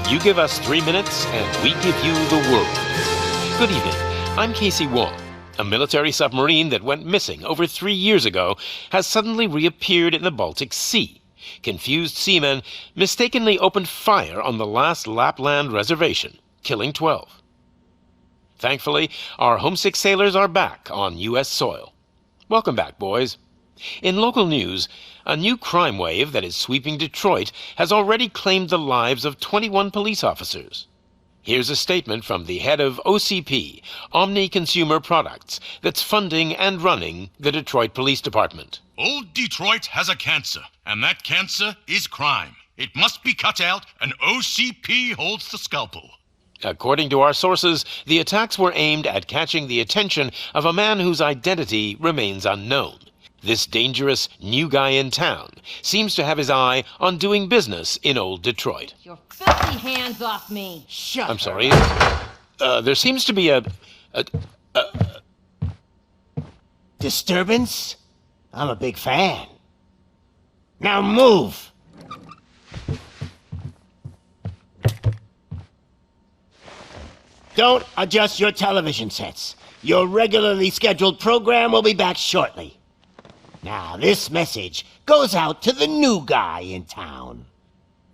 You give us 3 minutes, and we give you the world. Good evening. I'm Casey Wong. A military submarine that went missing over 3 years ago has suddenly reappeared in the Baltic Sea. Confused seamen mistakenly opened fire on the last Lapland reservation, killing 12. Thankfully, our homesick sailors are back on U.S. soil. Welcome back, boys. In local news, a new crime wave that is sweeping Detroit has already claimed the lives of 21 police officers. Here's a statement from the head of OCP, Omni Consumer Products, that's funding and running the Detroit Police Department. Old Detroit has a cancer, and that cancer is crime. It must be cut out, and OCP holds the scalpel. According to our sources, the attacks were aimed at catching the attention of a man whose identity remains unknown. This dangerous new guy in town seems to have his eye on doing business in old Detroit. Your filthy hands off me! Shut I'm sorry. There seems to be a disturbance? I'm a big fan. Now move! Don't adjust your television sets. Your regularly scheduled program will be back shortly. Now, this message goes out to the new guy in town.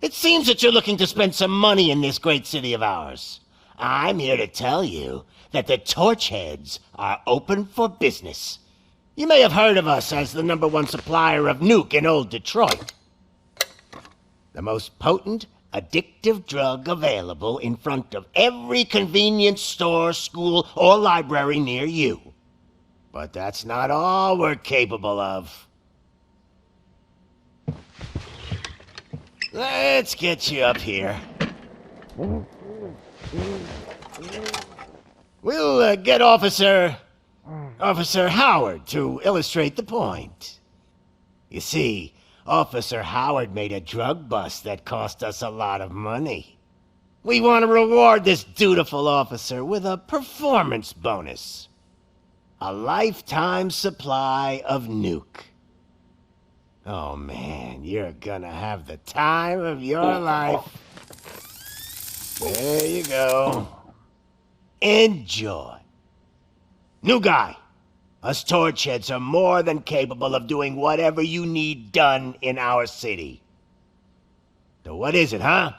It seems that you're looking to spend some money in this great city of ours. I'm here to tell you that the Torchheads are open for business. You may have heard of us as the #1 supplier of nuke in old Detroit. The most potent, addictive drug available in front of every convenience store, school, or library near you. But that's not all we're capable of. Let's get you up here. We'll get Officer Howard to illustrate the point. You see, Officer Howard made a drug bust that cost us a lot of money. We want to reward this dutiful officer with a performance bonus. A lifetime supply of nuke. Oh man, you're gonna have the time of your life. There you go. Enjoy. New guy, us Torchheads are more than capable of doing whatever you need done in our city. So what is it, huh?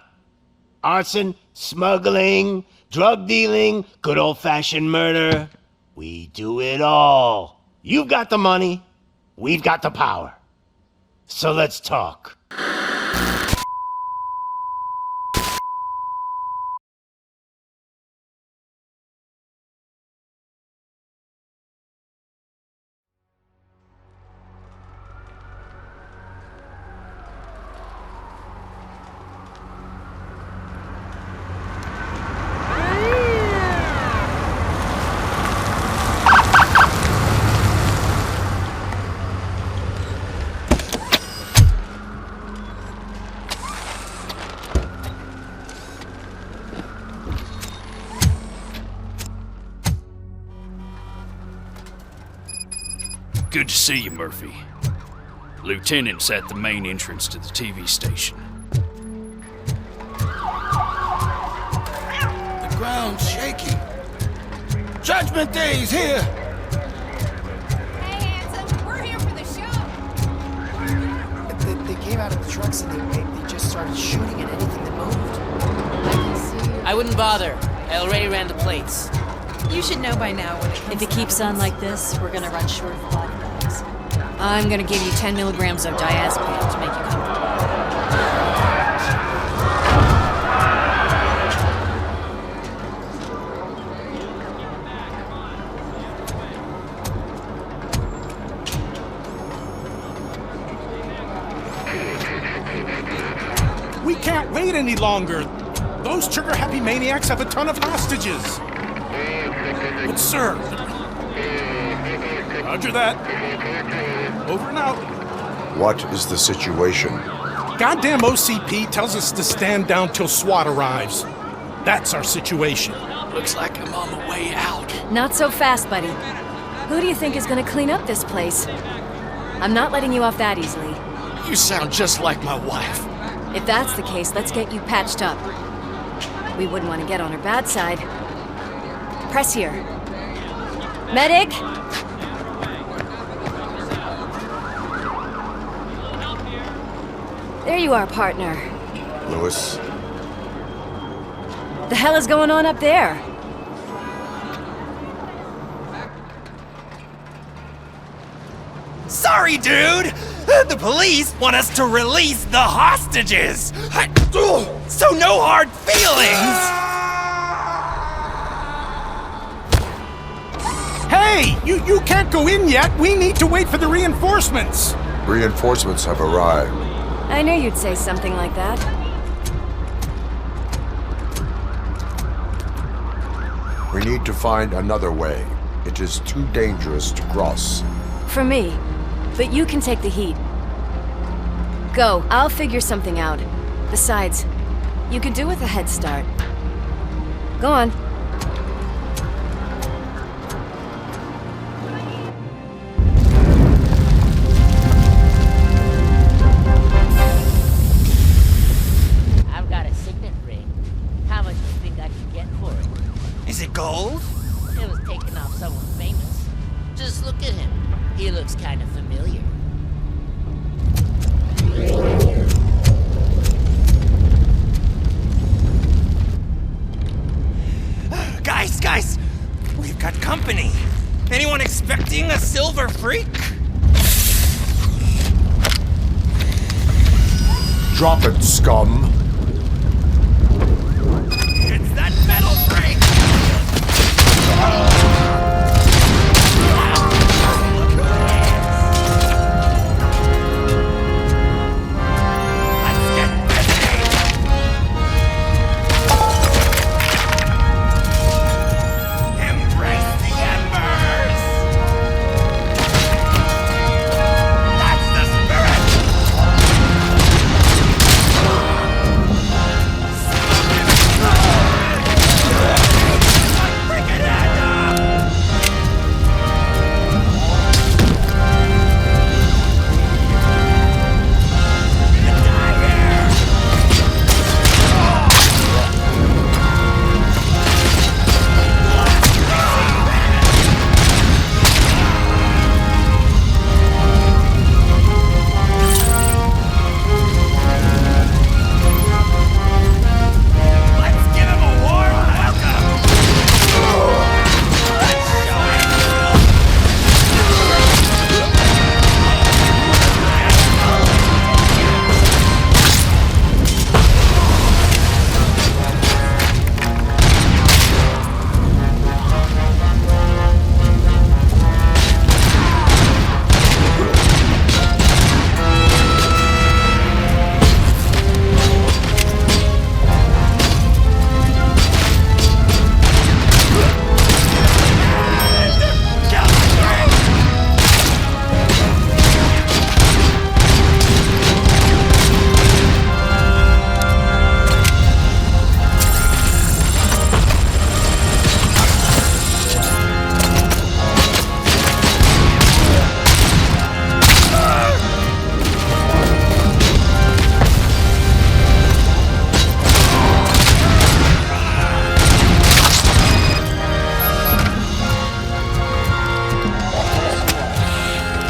Arson, smuggling, drug dealing, good old-fashioned murder? We do it all. You've got the money, we've got the power. So let's talk. Good to see you, Murphy. Lieutenant's at the main entrance to the TV station. The ground's shaking. Judgment Day's here! Hey, handsome, we're here for the show! They came out of the trucks and they just started shooting at anything that moved. I can see you. I wouldn't bother. I already ran the plates. You should know by now when it comes. If it keeps on like this, we're gonna run short of body bags. I'm gonna give you 10 milligrams of diazepam to make you comfortable. We can't wait any longer. Those trigger-happy maniacs have a ton of hostages. But sir... Roger that. Over and out. What is the situation? Goddamn OCP tells us to stand down till SWAT arrives. That's our situation. Looks like I'm on the way out. Not so fast, buddy. Who do you think is gonna clean up this place? I'm not letting you off that easily. You sound just like my wife. If that's the case, let's get you patched up. We wouldn't want to get on her bad side. Press here. Medic? There you are, partner. Lewis, The hell is going on up there? Sorry, dude! The police want us to release the hostages! So no hard feelings! Hey, you can't go in yet. We need to wait for the reinforcements. reinforcements have arrived. I knew you'd say something like that. We need to find another way. It is too dangerous to cross. For me. But you can take the heat. Go, I'll figure something out. Besides, you could do with a head start. Go on. I've got a signet ring. How much do you think I can get for it? Is it gold? It was taken off someone famous. Just look at him. He looks kind of familiar. Guys, we've got company. Anyone expecting a silver freak? Drop it, scum! It's that metal freak! Let's get busy! Embrace the embers! That's the spirit! Bring it in! Let's give him a warm welcome! Let's show him!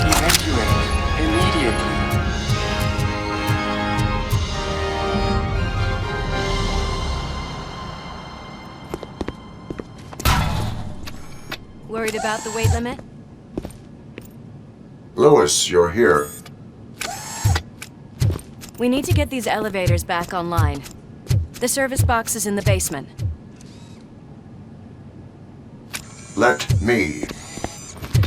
Evacuate immediately. Worried about the weight limit? Lewis, you're here. We need to get these elevators back online. The service box is in the basement. Let me.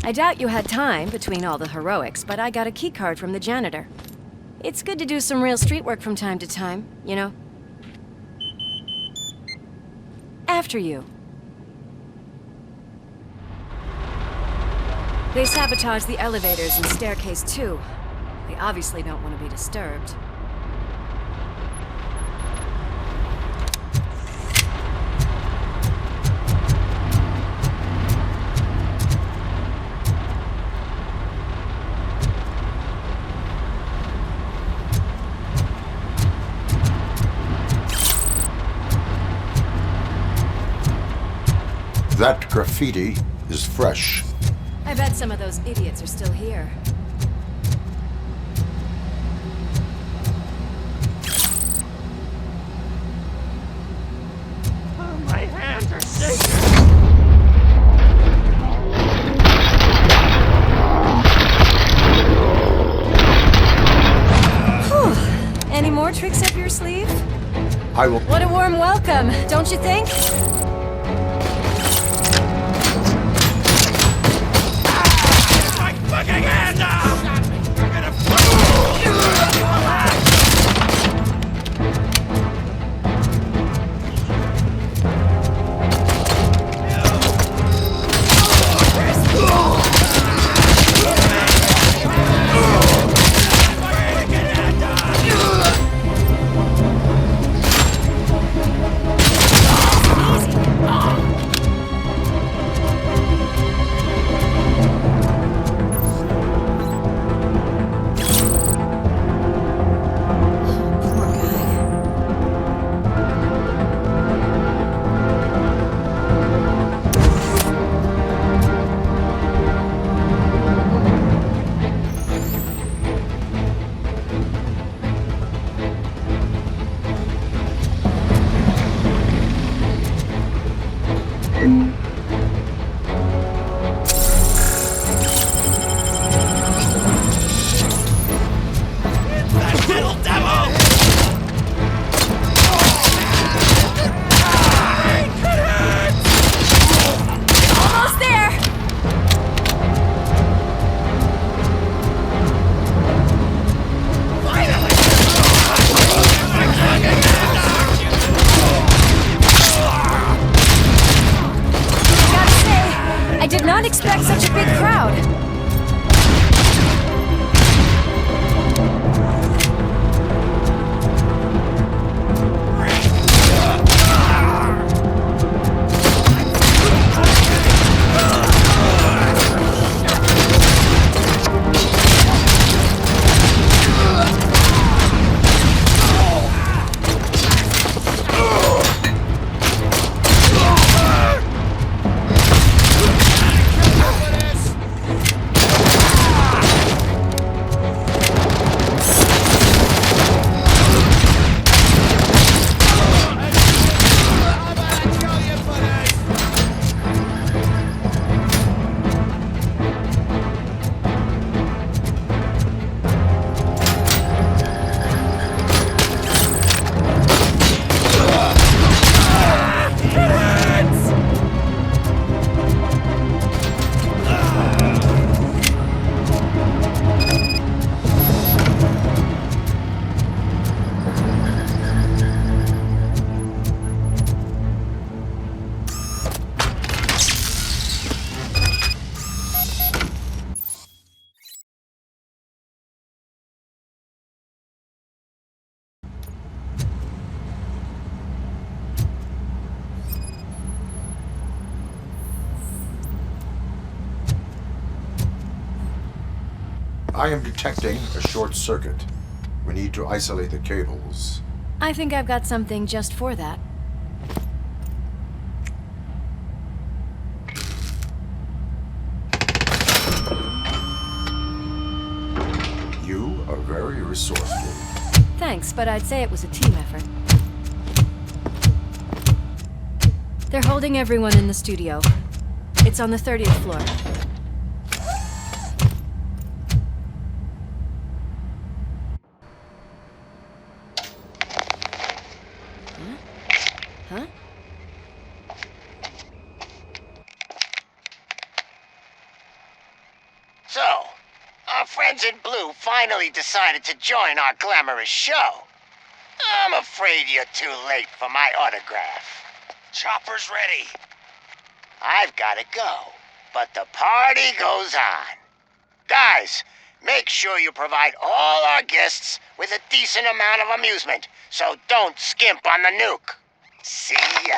I doubt you had time between all the heroics, but I got a keycard from the janitor. It's good to do some real street work from time to time, you know? After you. They sabotaged the elevators and staircase too. They obviously don't want to be disturbed. That graffiti is fresh. I bet some of those idiots are still here. My hands are shaking. Any more tricks up your sleeve? I will... What a warm welcome, don't you think? My fucking hand up! I'm gonna expect such a big crowd. I am detecting a short circuit. We need to isolate the cables. I think I've got something just for that. You are very resourceful. Thanks, but I'd say it was a team effort. They're holding everyone in the studio. It's on the 30th floor. Huh? So, our friends in blue finally decided to join our glamorous show. I'm afraid you're too late for my autograph. Chopper's ready. I've gotta go, but the party goes on. Guys, make sure you provide all our guests with a decent amount of amusement, so don't skimp on the nuke. See ya.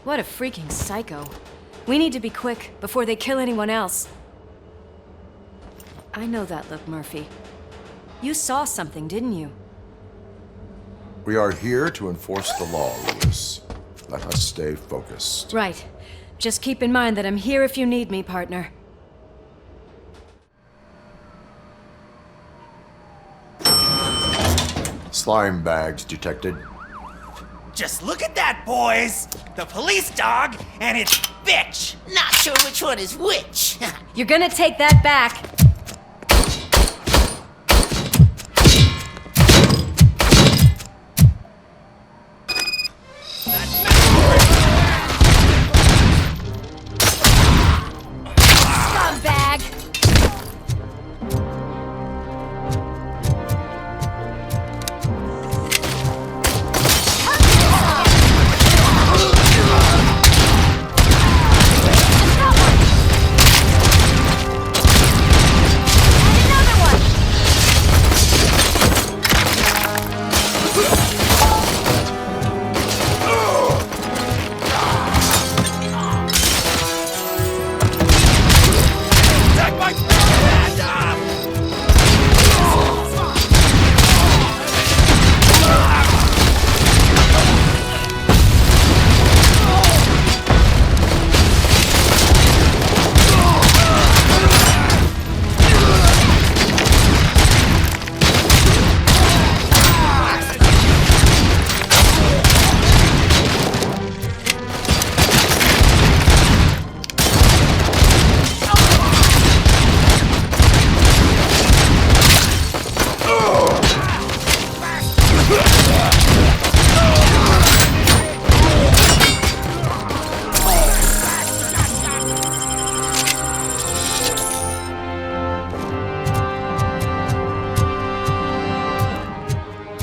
What a freaking psycho. We need to be quick before they kill anyone else. I know that look, Murphy. You saw something, didn't you? We are here to enforce the law, Lewis. Let us stay focused. Right. Just keep in mind that I'm here if you need me, partner. Slime bags detected. Just look at that, boys! The police dog and its bitch! Not sure which one is which. You're gonna take that back. Scumbag!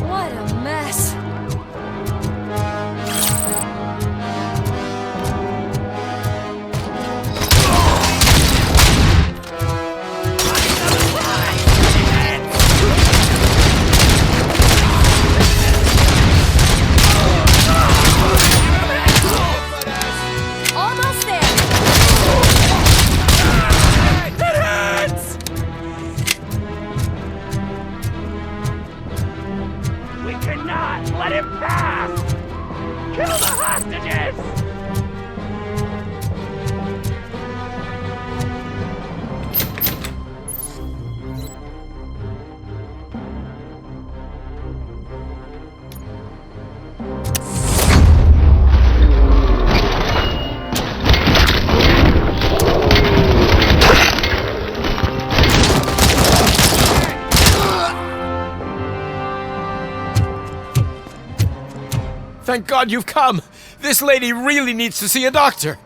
What a mess. Almost there. It hurts! We cannot let him pass! Kill the hostages! Thank God you've come! This lady really needs to see a doctor!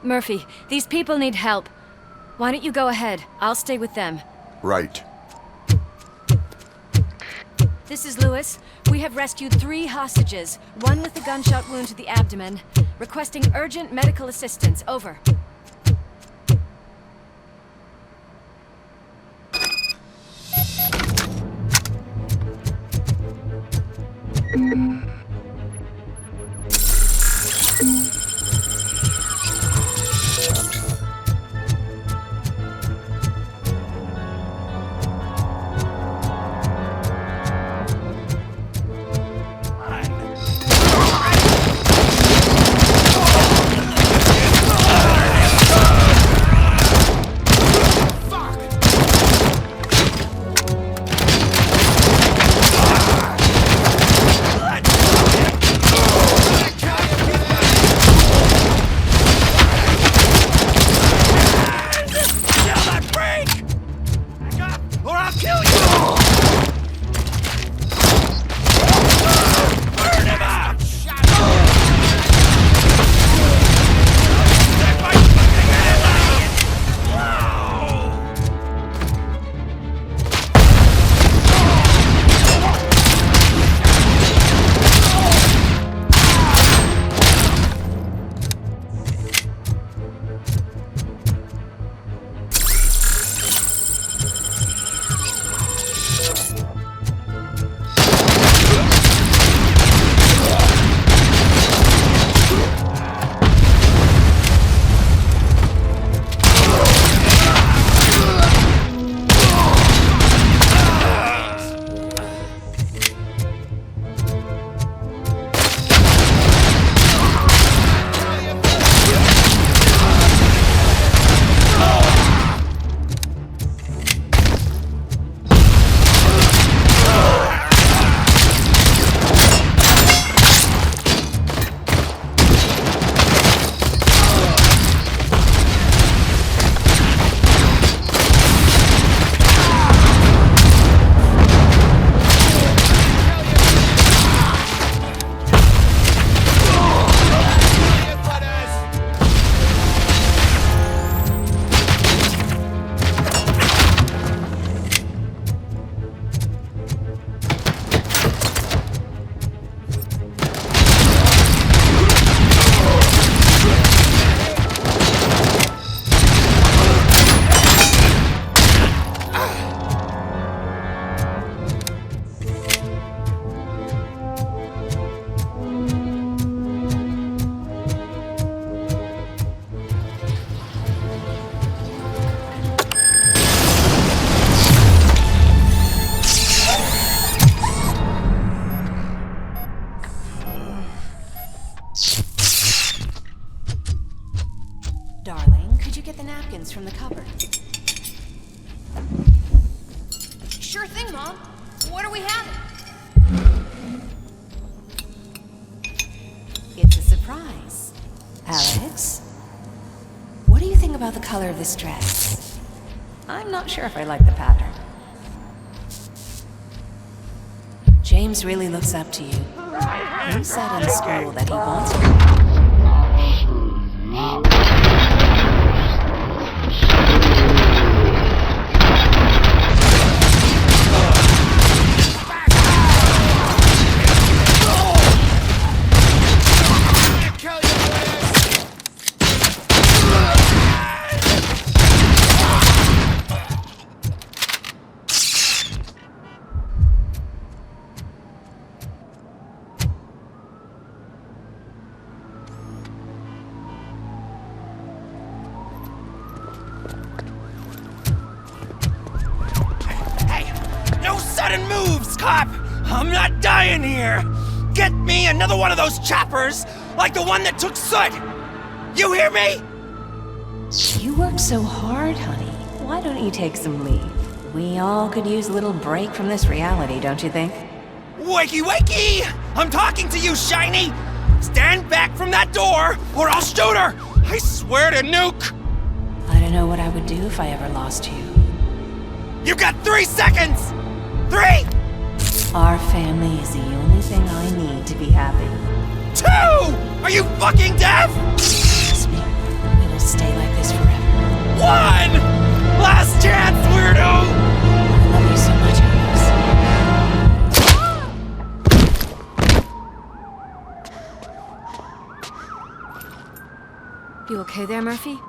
Murphy, these people need help. Why don't you go ahead? I'll stay with them. Right. This is Lewis. We have rescued 3 hostages, one with a gunshot wound to the abdomen. Requesting urgent medical assistance. Over. Sure thing, Mom. What are we having? It's a surprise. Alex, what do you think about the color of this dress? I'm not sure if I like the pattern. James really looks up to you. He said in school that he wants you. Sudden moves, cop! I'm not dying here! Get me another one of those choppers, like the one that took Soot! You hear me? You work so hard, honey. Why don't you take some leave? We all could use a little break from this reality, don't you think? Wakey, wakey! I'm talking to you, Shiny! Stand back from that door, or I'll shoot her! I swear to nuke! I don't know what I would do if I ever lost you. You got 3 seconds! 3! Our family is the only thing I need to be happy. 2! Are you fucking deaf? Trust me, it'll stay like this forever. 1! Last chance, weirdo! I love you so much, Alex. You okay there, Murphy?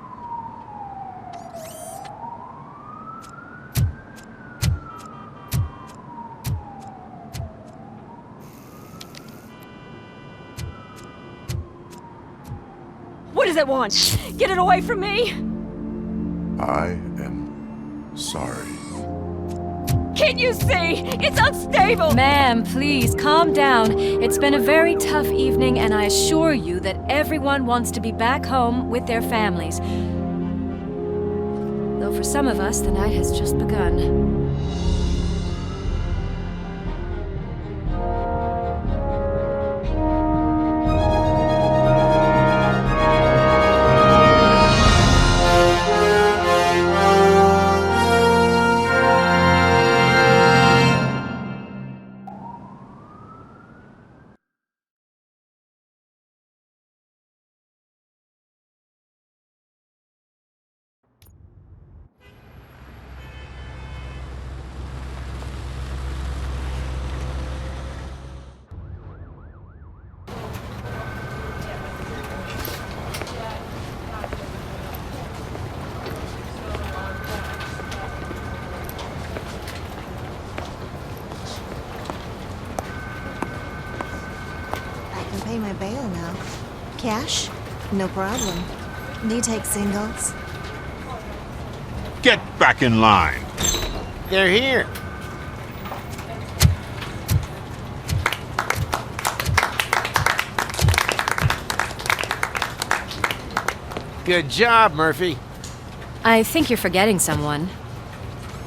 What does it want? Get it away from me! I am sorry. Can't you see? It's unstable! Ma'am, please, calm down. It's been a very tough evening, and I assure you that everyone wants to be back home with their families. Though for some of us, the night has just begun. Pay my bail now. Cash? No problem. Do you take singles? Get back in line. They're here. Good job, Murphy. I think you're forgetting someone.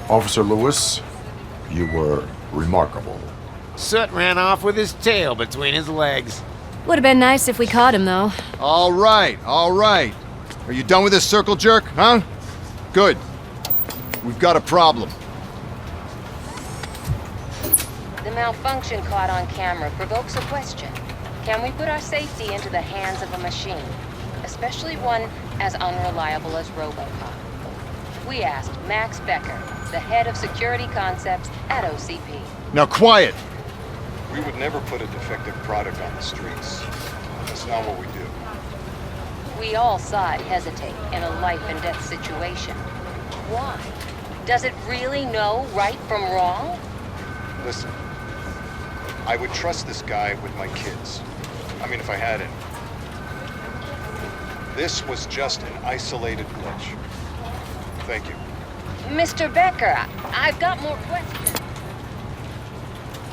Officer Lewis, you were remarkable. Soot ran off with his tail between his legs. Would have been nice if we caught him, though. All right. Are you done with this circle jerk, huh? Good. We've got a problem. The malfunction caught on camera provokes a question. Can we put our safety into the hands of a machine? Especially one as unreliable as RoboCop. We asked Max Becker, the head of security concepts at OCP. Now quiet! We would never put a defective product on the streets. That's not what we do. We all saw it hesitate in a life and death situation. Why? Does it really know right from wrong? Listen, I would trust this guy with my kids. I mean, if I had any. This was just an isolated glitch. Thank you. Mr. Becker, I've got more questions.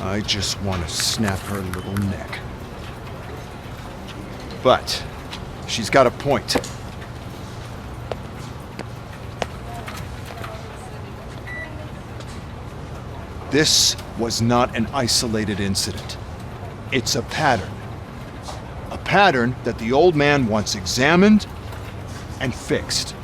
I just want to snap her little neck. But she's got a point. This was not an isolated incident. It's a pattern. A pattern that the old man wants examined and fixed.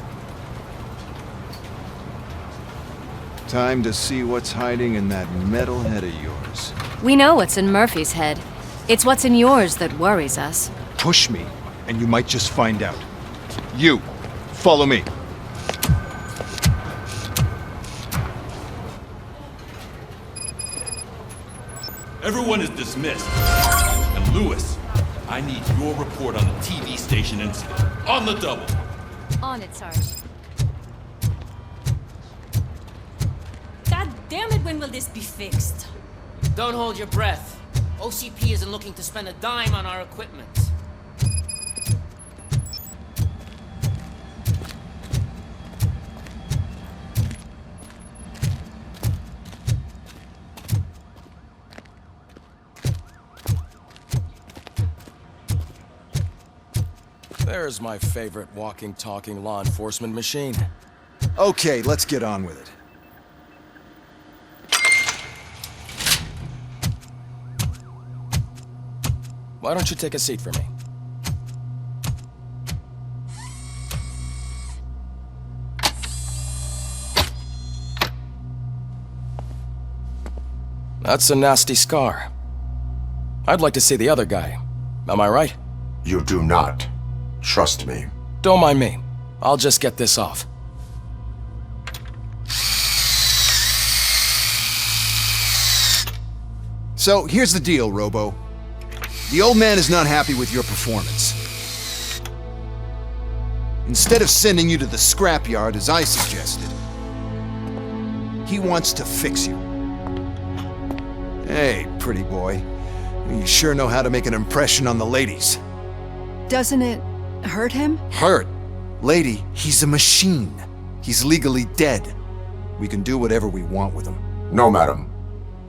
Time to see what's hiding in that metal head of yours. We know what's in Murphy's head. It's what's in yours that worries us. Push me, and you might just find out. You, follow me. Everyone is dismissed. And Lewis, I need your report on the TV station incident. On the double. On it, Sarge. God damn it, when will this be fixed? Don't hold your breath. OCP isn't looking to spend a dime on our equipment. There's my favorite walking, talking law enforcement machine. Okay, let's get on with it. Why don't you take a seat for me? That's a nasty scar. I'd like to see the other guy. Am I right? You do not. Trust me. Don't mind me. I'll just get this off. So, here's the deal, Robo. The old man is not happy with your performance. Instead of sending you to the scrapyard as I suggested, he wants to fix you. Hey, pretty boy. You sure know how to make an impression on the ladies. Doesn't it hurt him? Hurt? Lady, he's a machine. He's legally dead. We can do whatever we want with him. No, madam.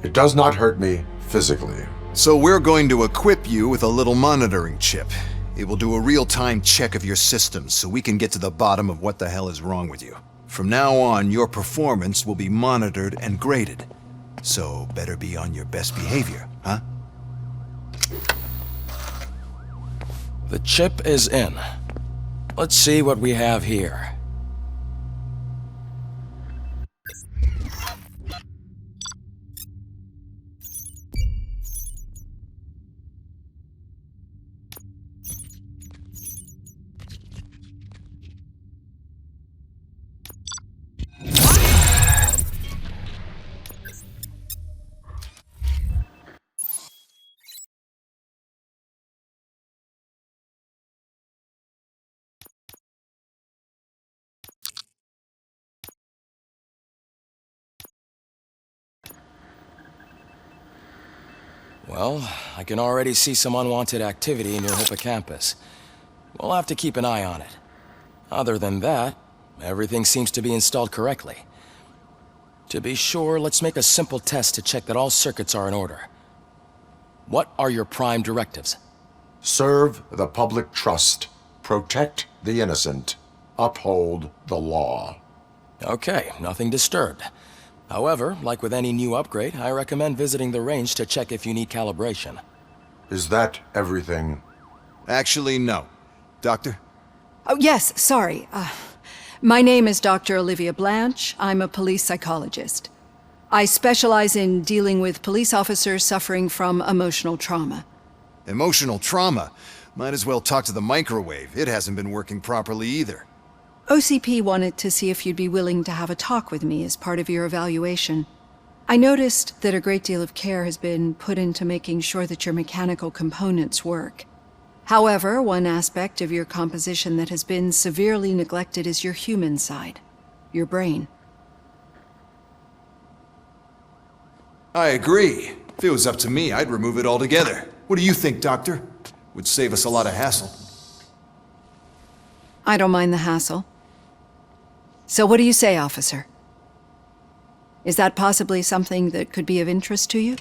It does not hurt me physically. So we're going to equip you with a little monitoring chip. It will do a real-time check of your systems so we can get to the bottom of what the hell is wrong with you. From now on, your performance will be monitored and graded. So better be on your best behavior, huh? The chip is in. Let's see what we have here. Well, I can already see some unwanted activity near Hippocampus. We'll have to keep an eye on it. Other than that, everything seems to be installed correctly. To be sure, let's make a simple test to check that all circuits are in order. What are your prime directives? Serve the public trust. Protect the innocent. Uphold the law. Okay, nothing disturbed. However, like with any new upgrade, I recommend visiting the range to check if you need calibration. Is that everything? Actually, no. Doctor? Oh, yes, sorry. My name is Dr. Olivia Blanche. I'm a police psychologist. I specialize in dealing with police officers suffering from emotional trauma. Emotional trauma? Might as well talk to the microwave. It hasn't been working properly either. OCP wanted to see if you'd be willing to have a talk with me as part of your evaluation. I noticed that a great deal of care has been put into making sure that your mechanical components work. However, one aspect of your composition that has been severely neglected is your human side, your brain. I agree. If it was up to me, I'd remove it altogether. What do you think, Doctor? Would save us a lot of hassle. I don't mind the hassle. So what do you say, officer? Is that possibly something that could be of interest to you?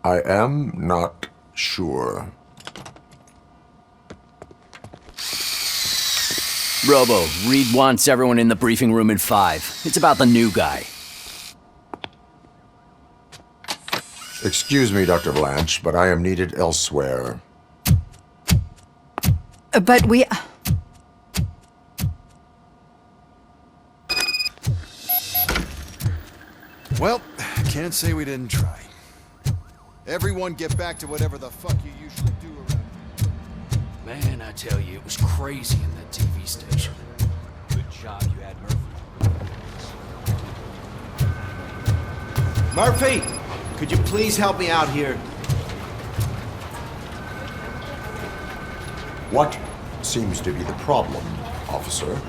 I am not sure. Robo, Reed wants everyone in the briefing room in 5. It's about the new guy. Excuse me, Dr. Blanche, but I am needed elsewhere. But we... Well, can't say we didn't try. Everyone get back to whatever the fuck you usually do around here. Man, I tell you, it was crazy in that TV station. Good job you had Murphy. Murphy, could you please help me out here? What seems to be the problem, officer?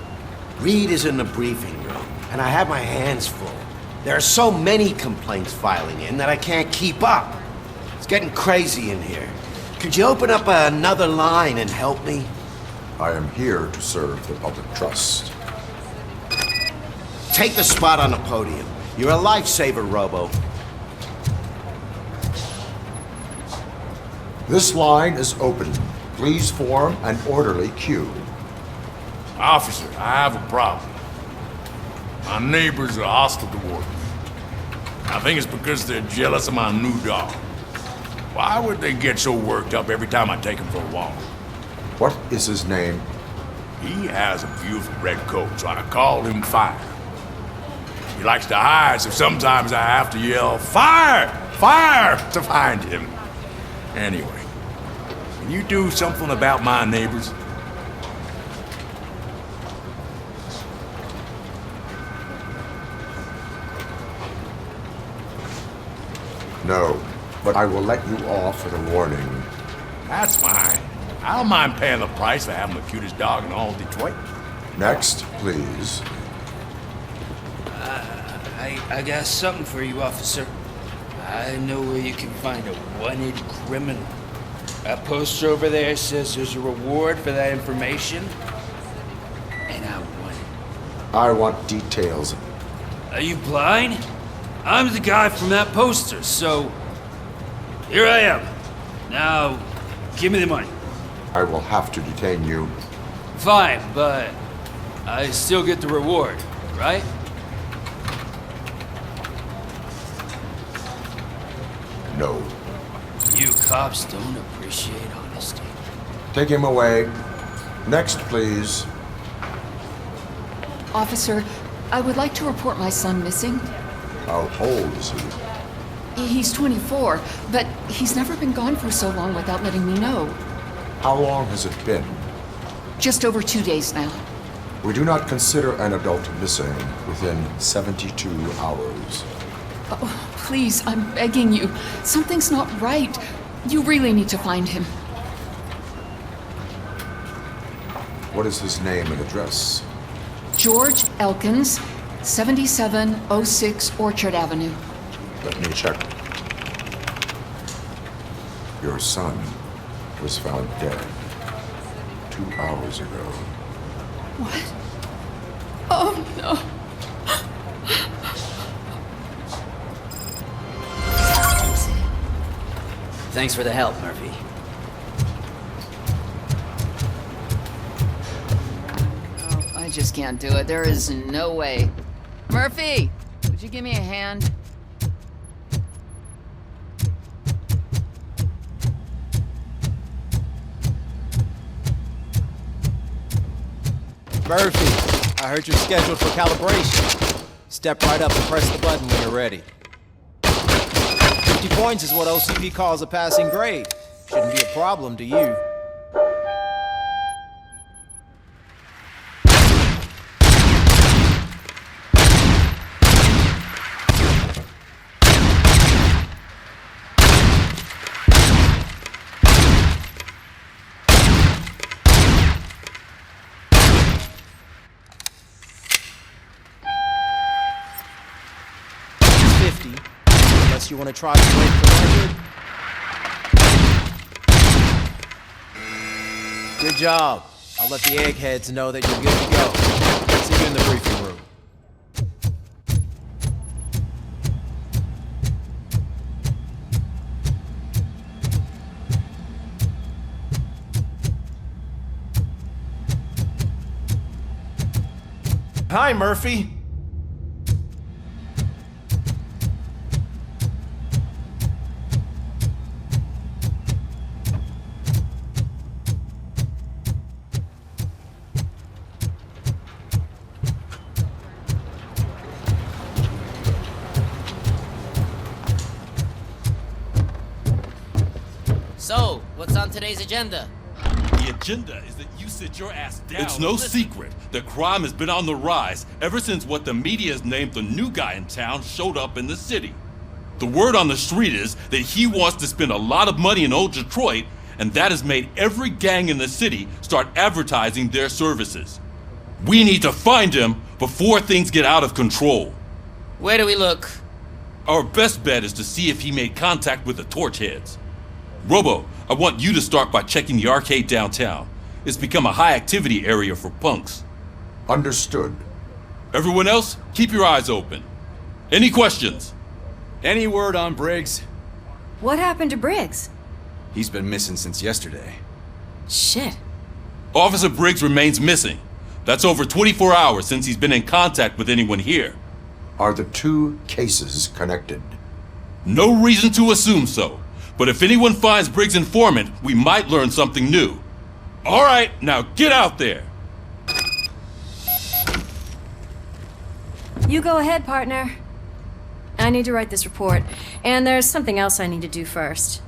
Reed is in the briefing room, and I have my hands full. There are so many complaints filing in that I can't keep up. It's getting crazy in here. Could you open up another line and help me? I am here to serve the public trust. Take the spot on the podium. You're a lifesaver, Robo. This line is open. Please form an orderly queue. Officer, I have a problem. My neighbors are hostile toward me. I think it's because they're jealous of my new dog. Why would they get so worked up every time I take him for a walk? What is his name? He has a beautiful red coat, so I called him Fire. He likes to hide, so sometimes I have to yell, "Fire! Fire!" to find him. Anyway, can you do something about my neighbors? No, but I will let you off with a warning. That's fine. I don't mind paying the price for having the cutest dog in all of Detroit. Next, please. I got something for you, officer. I know where you can find a wanted criminal. That poster over there says there's a reward for that information, and I want it. I want details. Are you blind? I'm the guy from that poster, so here I am. Now, give me the money. I will have to detain you. Fine, but I still get the reward, right? No. You cops don't appreciate honesty. Take him away. Next, please. Officer, I would like to report my son missing. How old is he? He's 24, but he's never been gone for so long without letting me know. How long has it been? Just over 2 days now. We do not consider an adult missing within 72 hours. Oh, please, I'm begging you. Something's not right. You really need to find him. What is his name and address? George Elkins, 7706 Orchard Avenue. Let me check. Your son was found dead 2 hours ago. What? Oh, no. Thanks for the help, Murphy. Oh, I just can't do it. There is no way. Murphy, would you give me a hand? Murphy, I heard you're scheduled for calibration. Step right up and press the button when you're ready. 50 points is what OCP calls a passing grade. Shouldn't be a problem to you. You want to try to break the record? Good job. I'll let the eggheads know that you're good to go. See you in the briefing room. Hi, Murphy. 'Cause So, what's on today's agenda? The agenda is that you sit your ass down. It's no secret that crime has been on the rise ever since what the media has named the new guy in town showed up in the city. The word on the street is that he wants to spend a lot of money in old Detroit, and that has made every gang in the city start advertising their services. We need to find him before things get out of control. Where do we look? Our best bet is to see if he made contact with the Torchheads. Robo, I want you to start by checking the arcade downtown. It's become a high-activity area for punks. Understood. Everyone else, keep your eyes open. Any questions? Any word on Briggs? What happened to Briggs? He's been missing since yesterday. Shit. Officer Briggs remains missing. That's over 24 hours since he's been in contact with anyone here. Are the two cases connected? No reason to assume so. But if anyone finds Briggs' informant, we might learn something new. All right, now get out there. You go ahead, partner. I need to write this report, and there's something else I need to do first.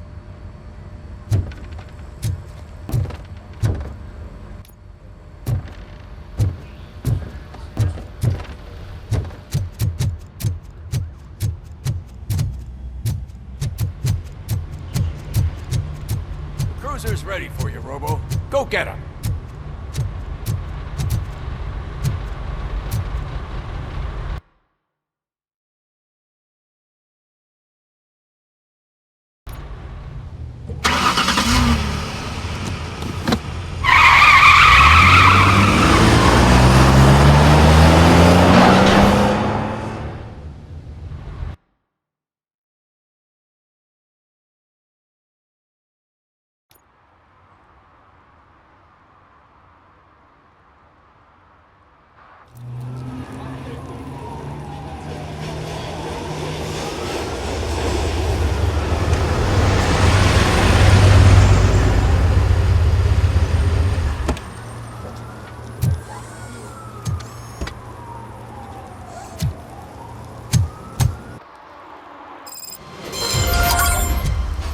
Cruiser's ready for you, Robo. Go get him.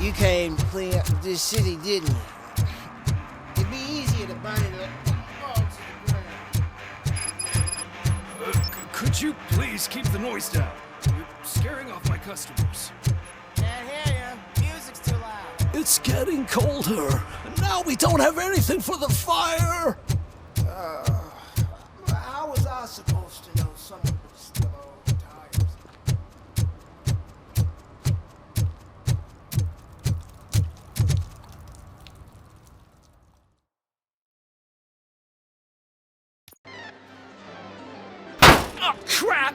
You came to clean up this city, didn't you? It'd be easier to burn it all to the ground. Could you please keep the noise down? You're scaring off my customers. Can't hear you. Music's too loud. It's getting colder, and now we don't have anything for the fire. How was I supposed to know someone would steal all the tires? Oh, crap!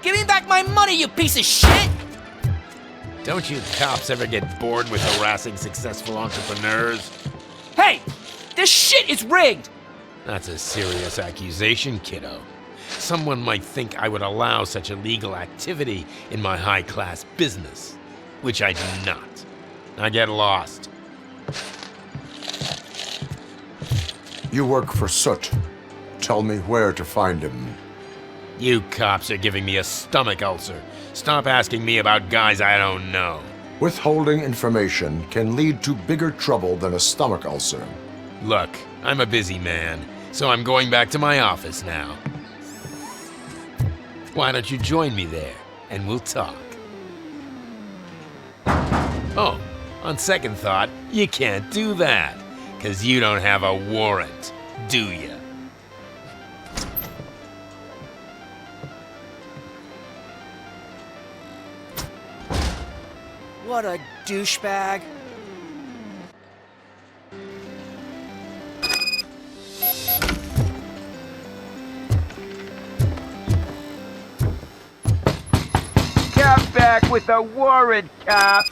Give me back my money, you piece of shit! Don't you cops ever get bored with harassing successful entrepreneurs? Hey! This shit is rigged! That's a serious accusation, kiddo. Someone might think I would allow such illegal activity in my high-class business, which I do not. I get lost. You work for Soot. Tell me where to find him. You cops are giving me a stomach ulcer. Stop asking me about guys I don't know. Withholding information can lead to bigger trouble than a stomach ulcer. Look, I'm a busy man, so I'm going back to my office now. Why don't you join me there, and we'll talk. Oh, on second thought, you can't do that, 'cause you don't have a warrant, do you? What a douchebag. Come back with a warrant, cop!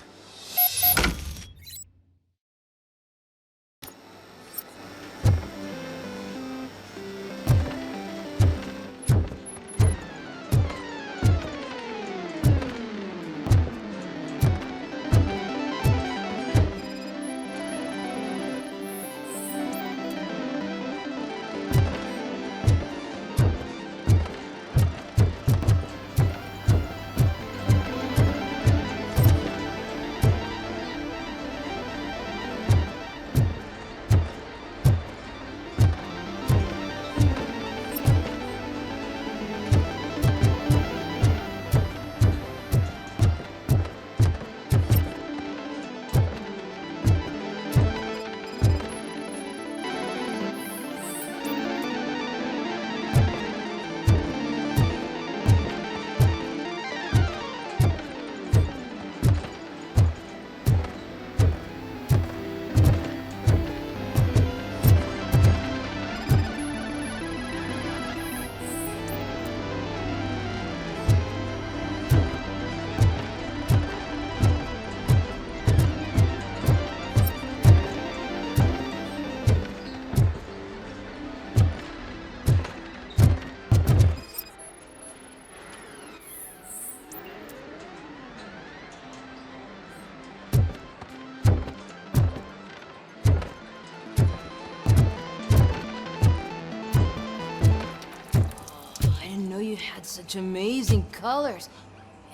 didn't know you had such amazing colors.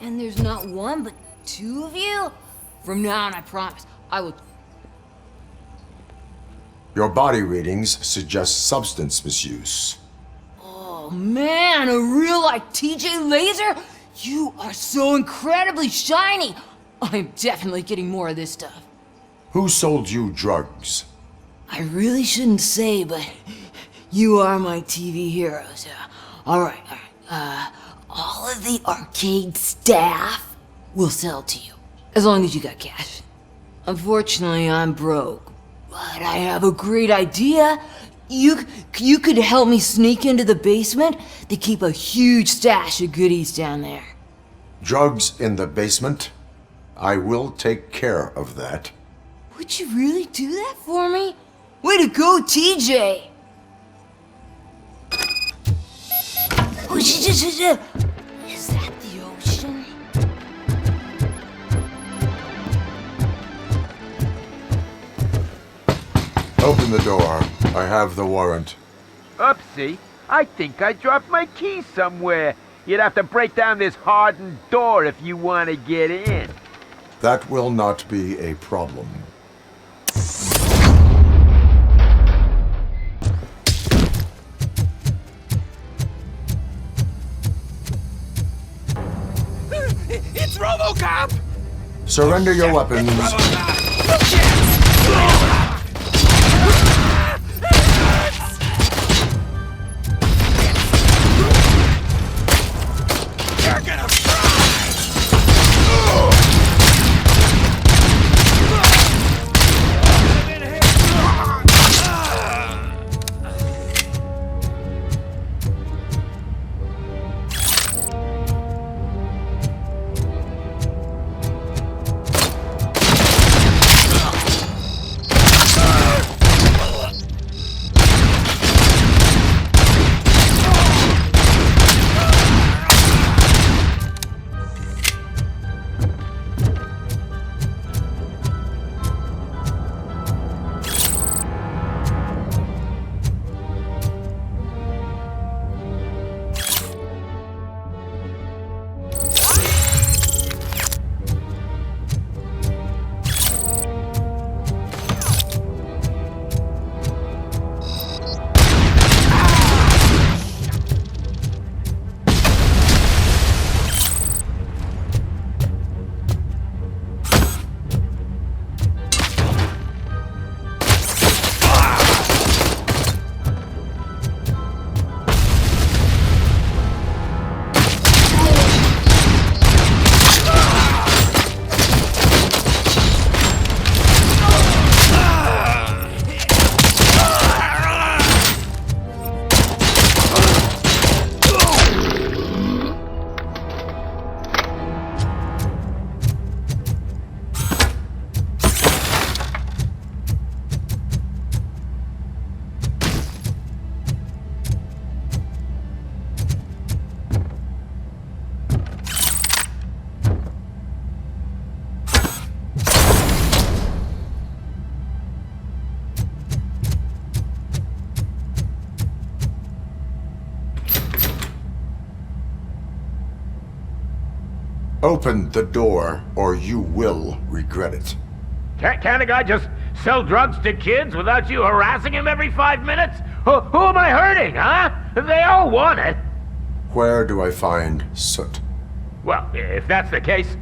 And there's not one, but two of you? From now on, I promise, I will... Your body readings suggest substance misuse. Oh man, a real like TJ Laser? You are so incredibly shiny! I'm definitely getting more of this stuff. Who sold you drugs? I really shouldn't say, but you are my TV heroes. Alright. All of the arcade staff will sell to you, as long as you got cash. Unfortunately, I'm broke, but I have a great idea. You could help me sneak into the basement. They keep a huge stash of goodies down there. Drugs in the basement? I will take care of that. Would you really do that for me? Way to go, TJ! Oh, is that the ocean? Open the door. I have the warrant. Oopsie. I think I dropped my keys somewhere. You'd have to break down this hardened door if you want to get in. That will not be a problem. It's RoboCop! Surrender your weapons. You're gonna Open the door, or you will regret it. Can't a guy just sell drugs to kids without you harassing him every 5 minutes? Who am I hurting, huh? They all want it. Where do I find Soot? Well, if that's the case...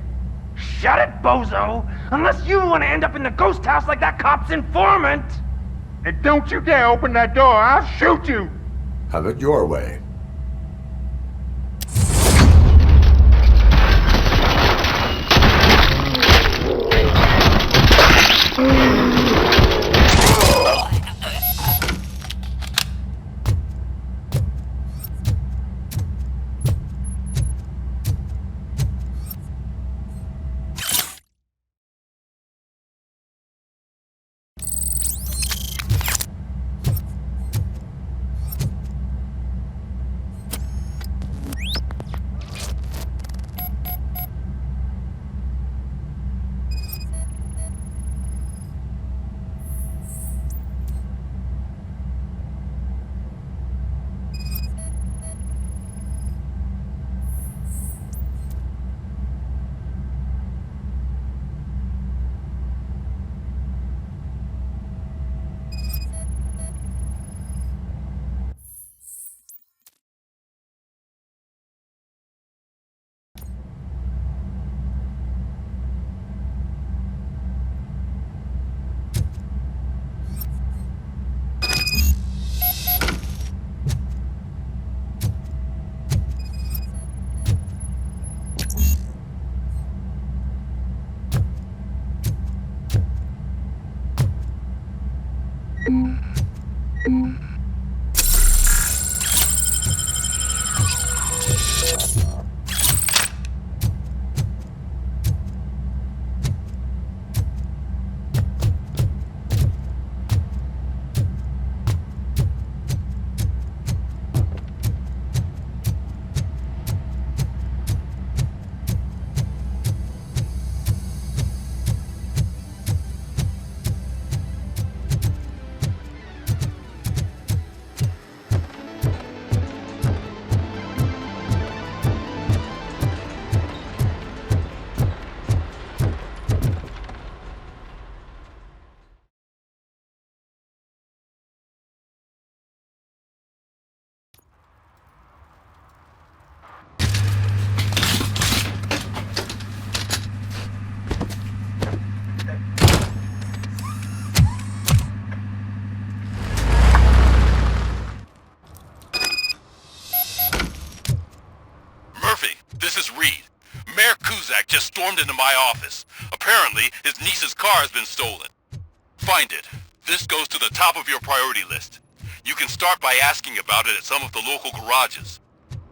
Shut it, bozo! Unless you want to end up in the ghost house like that cop's informant! And don't you dare open that door, I'll shoot you! Have it your way. This is Reed. Mayor Kuzak just stormed into my office. Apparently, his niece's car has been stolen. Find it. This goes to the top of your priority list. You can start by asking about it at some of the local garages.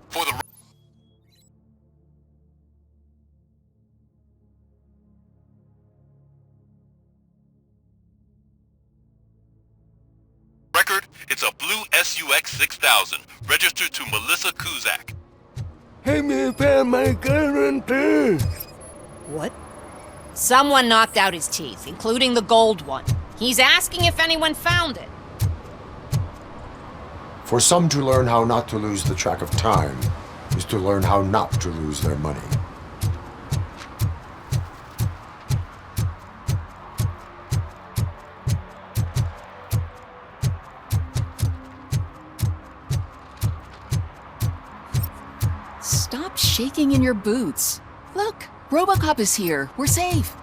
For the record, it's a blue SUX 6000, registered to Melissa Kuzak. Help me find my guarantee. What? Someone knocked out his teeth, including the gold one. He's asking if anyone found it. For some to learn how not to lose the track of time is to learn how not to lose their money. Stop shaking in your boots. Look, RoboCop is here. We're safe.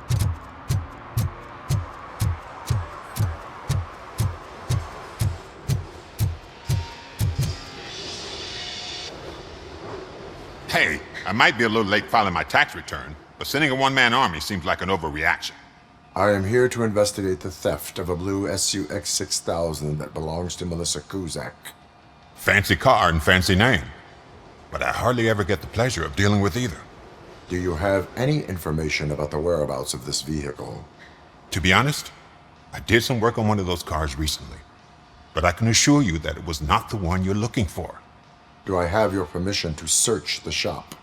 Hey, I might be a little late filing my tax return, but sending a one-man army seems like an overreaction. I am here to investigate the theft of a blue SUX 6000 that belongs to Melissa Kuzak. Fancy car and fancy name, but I hardly ever get the pleasure of dealing with either. Do you have any information about the whereabouts of this vehicle? To be honest, I did some work on one of those cars recently, but I can assure you that it was not the one you're looking for. Do I have your permission to search the shop?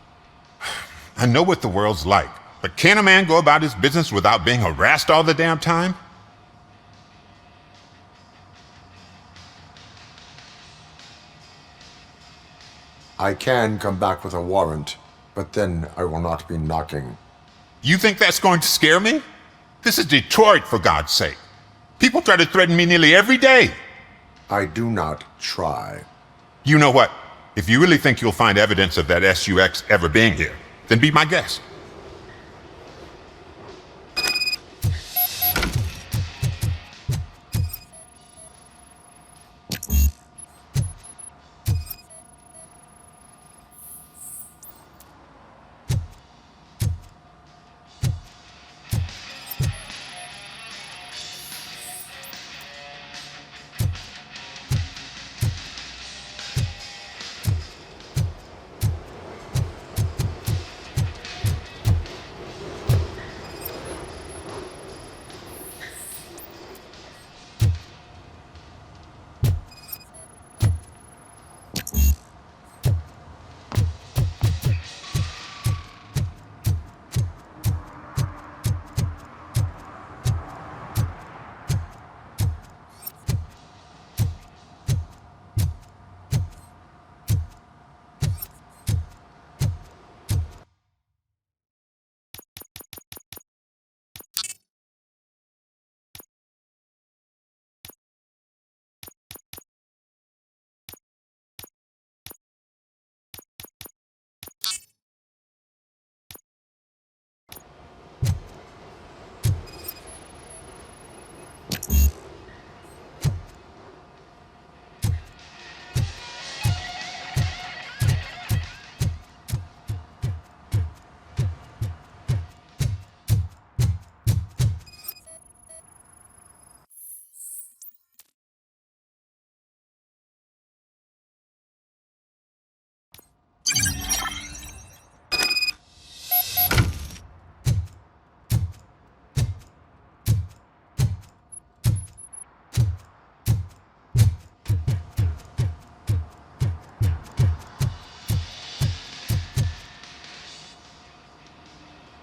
I know what the world's like, but can a man go about his business without being harassed all the damn time? I can come back with a warrant, but then I will not be knocking. You think that's going to scare me? This is Detroit, for God's sake. People try to threaten me nearly every day. I do not try. You know what? If you really think you'll find evidence of that SUX ever being here, then be my guest.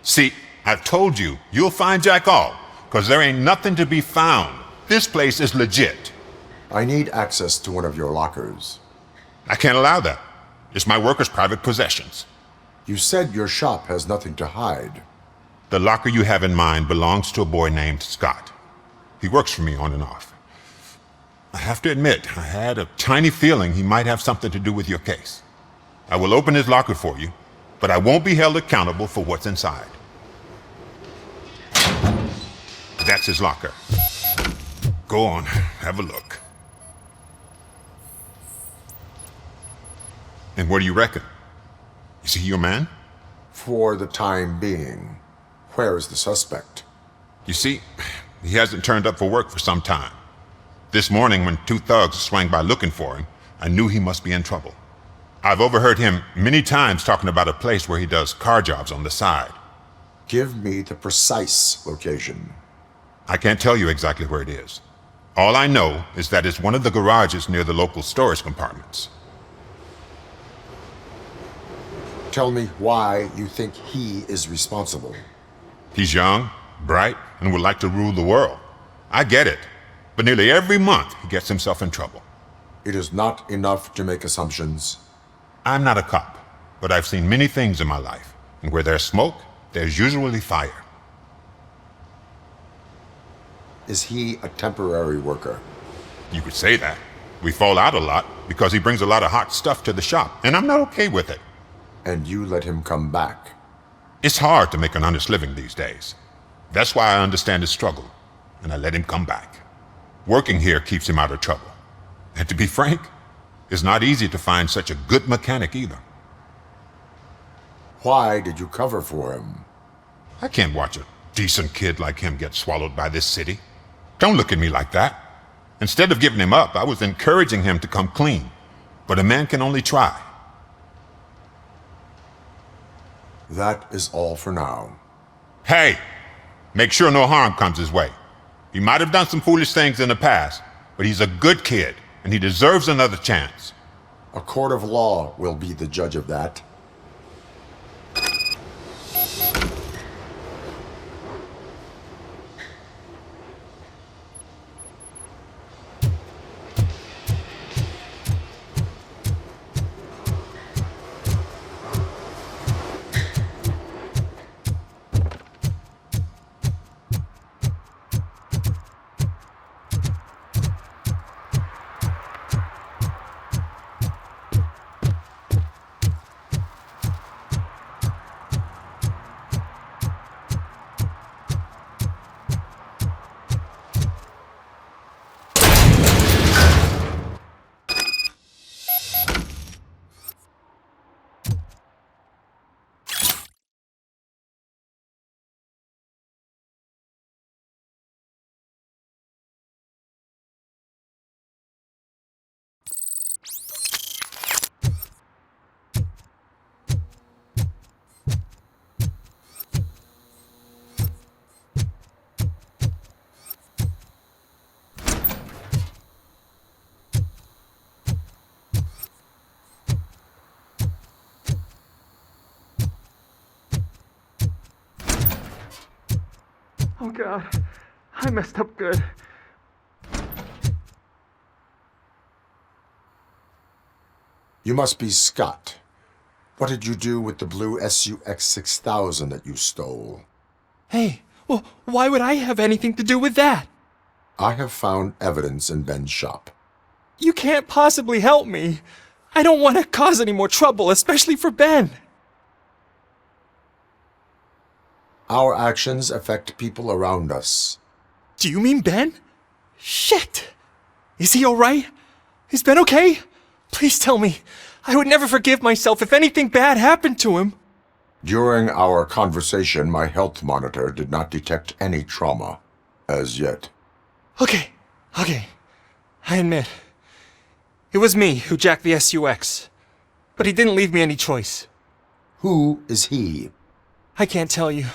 See, I've told you, you'll find Jack all, because there ain't nothing to be found. This place is legit. I need access to one of your lockers. I can't allow that. It's my workers' private possessions. You said your shop has nothing to hide. The locker you have in mind belongs to a boy named Scott. He works for me on and off. I have to admit, I had a tiny feeling he might have something to do with your case. I will open his locker for you, but I won't be held accountable for what's inside. That's his locker. Go on, have a look. And what do you reckon? Is he your man? For the time being. Where is the suspect? You see, he hasn't turned up for work for some time. This morning, when 2 thugs swang by looking for him, I knew he must be in trouble. I've overheard him many times talking about a place where he does car jobs on the side. Give me the precise location. I can't tell you exactly where it is. All I know is that it's one of the garages near the local storage compartments. Tell me why you think he is responsible. He's young, bright, and would like to rule the world. I get it, but nearly every month he gets himself in trouble. It is not enough to make assumptions. I'm not a cop, but I've seen many things in my life, and where there's smoke, there's usually fire. Is he a temporary worker? You could say that. We fall out a lot because he brings a lot of hot stuff to the shop, and I'm not okay with it. And you let him come back? It's hard to make an honest living these days. That's why I understand his struggle, and I let him come back. Working here keeps him out of trouble. And to be frank, it's not easy to find such a good mechanic either. Why did you cover for him? I can't watch a decent kid like him get swallowed by this city. Don't look at me like that. Instead of giving him up, I was encouraging him to come clean. But a man can only try. That is all for now. Hey! Make sure no harm comes his way. He might have done some foolish things in the past, but he's a good kid, and he deserves another chance. A court of law will be the judge of that. Oh God, I messed up good. You must be Scott. What did you do with the blue SUX 6000 that you stole? Hey, well, why would I have anything to do with that? I have found evidence in Ben's shop. You can't possibly help me. I don't want to cause any more trouble, especially for Ben. Our actions affect people around us. Do you mean Ben? Shit! Is he alright? Is Ben okay? Please tell me. I would never forgive myself if anything bad happened to him. During our conversation, my health monitor did not detect any trauma. As yet. Okay. I admit. It was me who jacked the SUX. But he didn't leave me any choice. Who is he? I can't tell you.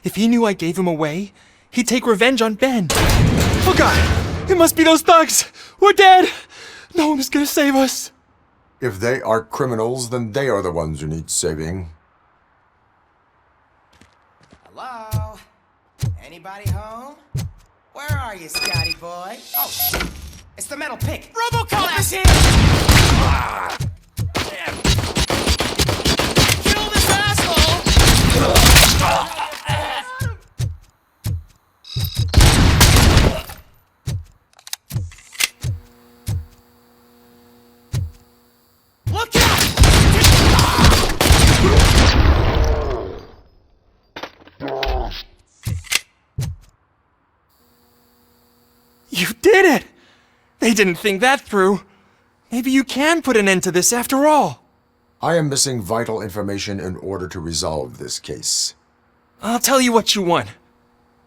If he knew I gave him away, he'd take revenge on Ben. Oh God! It must be those thugs! We're dead! No one is gonna save us. If they are criminals, then they are the ones who need saving. Hello? Anybody home? Where are you, Scotty boy? Oh, shit. It's the metal pick. RoboCop is here! Ah! Damn. Kill this asshole! Look out! You did it! They didn't think that through. Maybe you can put an end to this after all. I am missing vital information in order to resolve this case. I'll tell you what you want.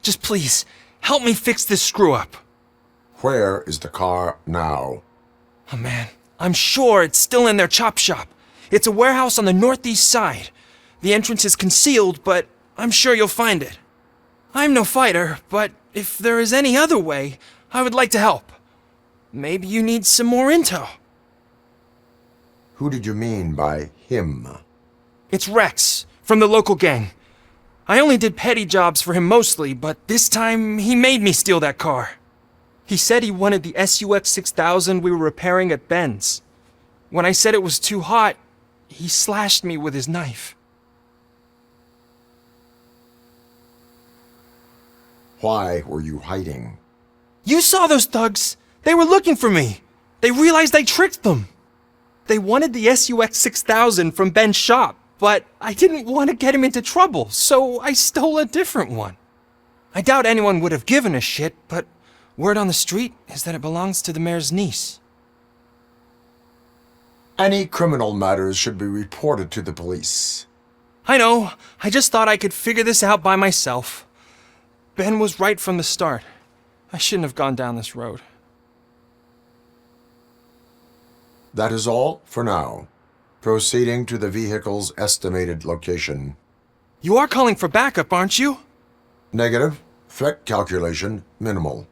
Just please, help me fix this screw-up. Where is the car now? Oh man, I'm sure it's still in their chop shop. It's a warehouse on the northeast side. The entrance is concealed, but I'm sure you'll find it. I'm no fighter, but if there is any other way, I would like to help. Maybe you need some more intel. Who did you mean by him? It's Rex, from the local gang. I only did petty jobs for him mostly, but this time he made me steal that car. He said he wanted the SUX 6000 we were repairing at Ben's. When I said it was too hot, he slashed me with his knife. Why were you hiding? You saw those thugs! They were looking for me! They realized I tricked them! They wanted the SUX 6000 from Ben's shop, but I didn't want to get him into trouble, so I stole a different one. I doubt anyone would have given a shit, but word on the street is that it belongs to the mayor's niece. Any criminal matters should be reported to the police. I know. I just thought I could figure this out by myself. Ben was right from the start. I shouldn't have gone down this road. That is all for now. Proceeding to the vehicle's estimated location. You are calling for backup, aren't you? Negative. Threat calculation minimal.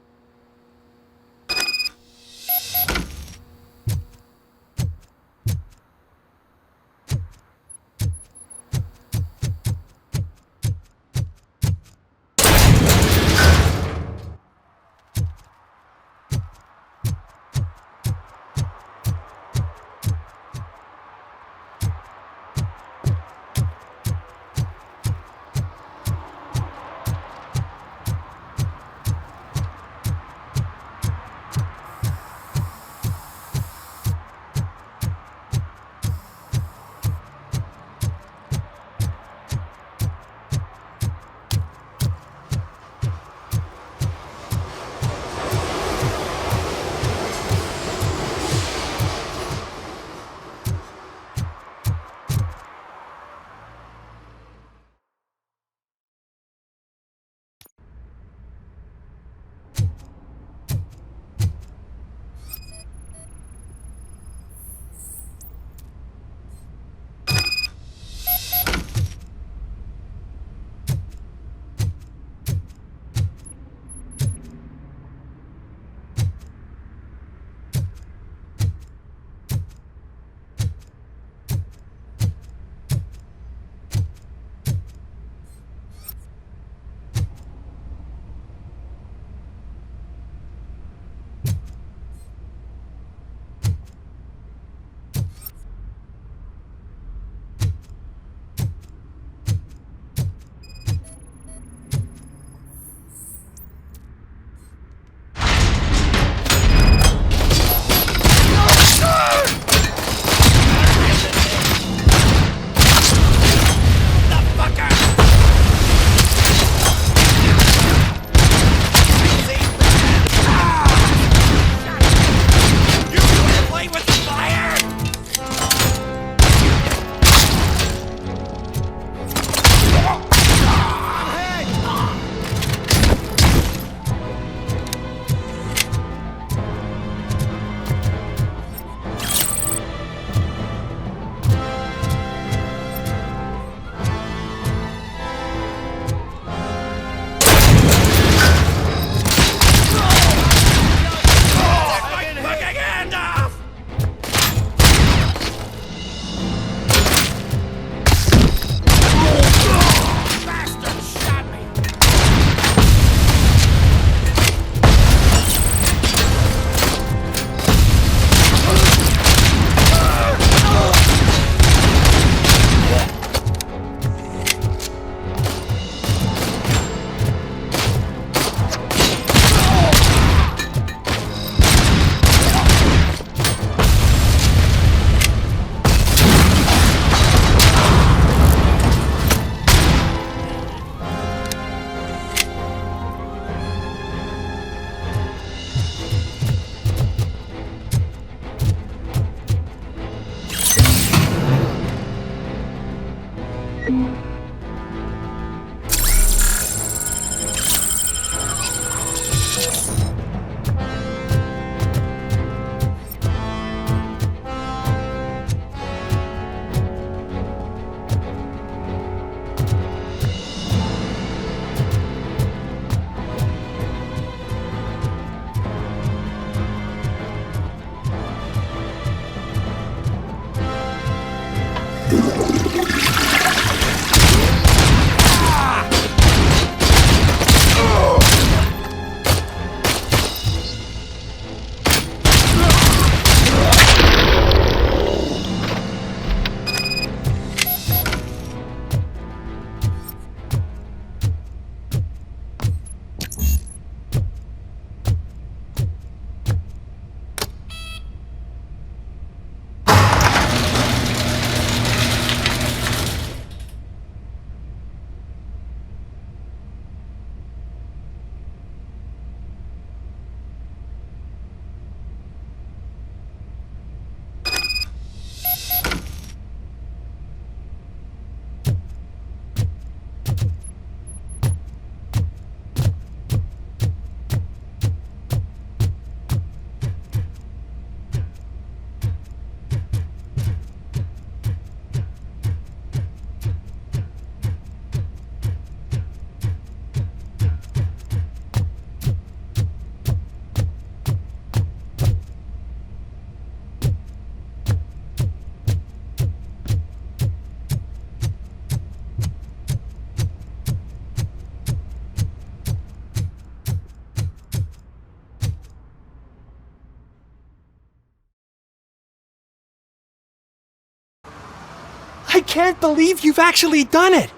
I can't believe you've actually done it!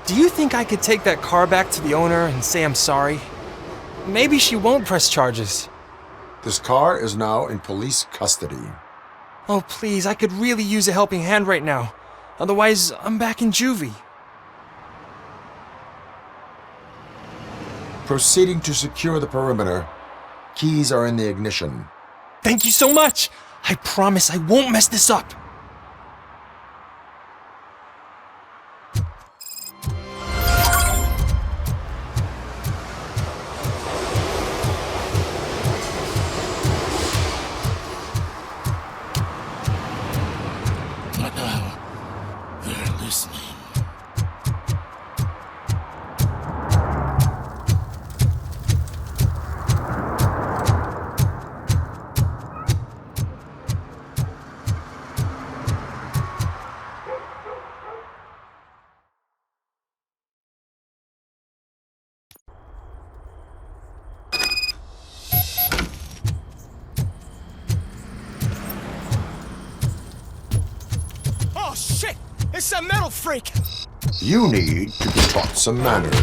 Do you think I could take that car back to the owner and say I'm sorry? Maybe she won't press charges. This car is now in police custody. Oh, please, I could really use a helping hand right now. Otherwise, I'm back in juvie. Proceeding to secure the perimeter. Keys are in the ignition. Thank you so much! I promise I won't mess this up. Oh shit! It's a metal freak! You need to be taught some manners.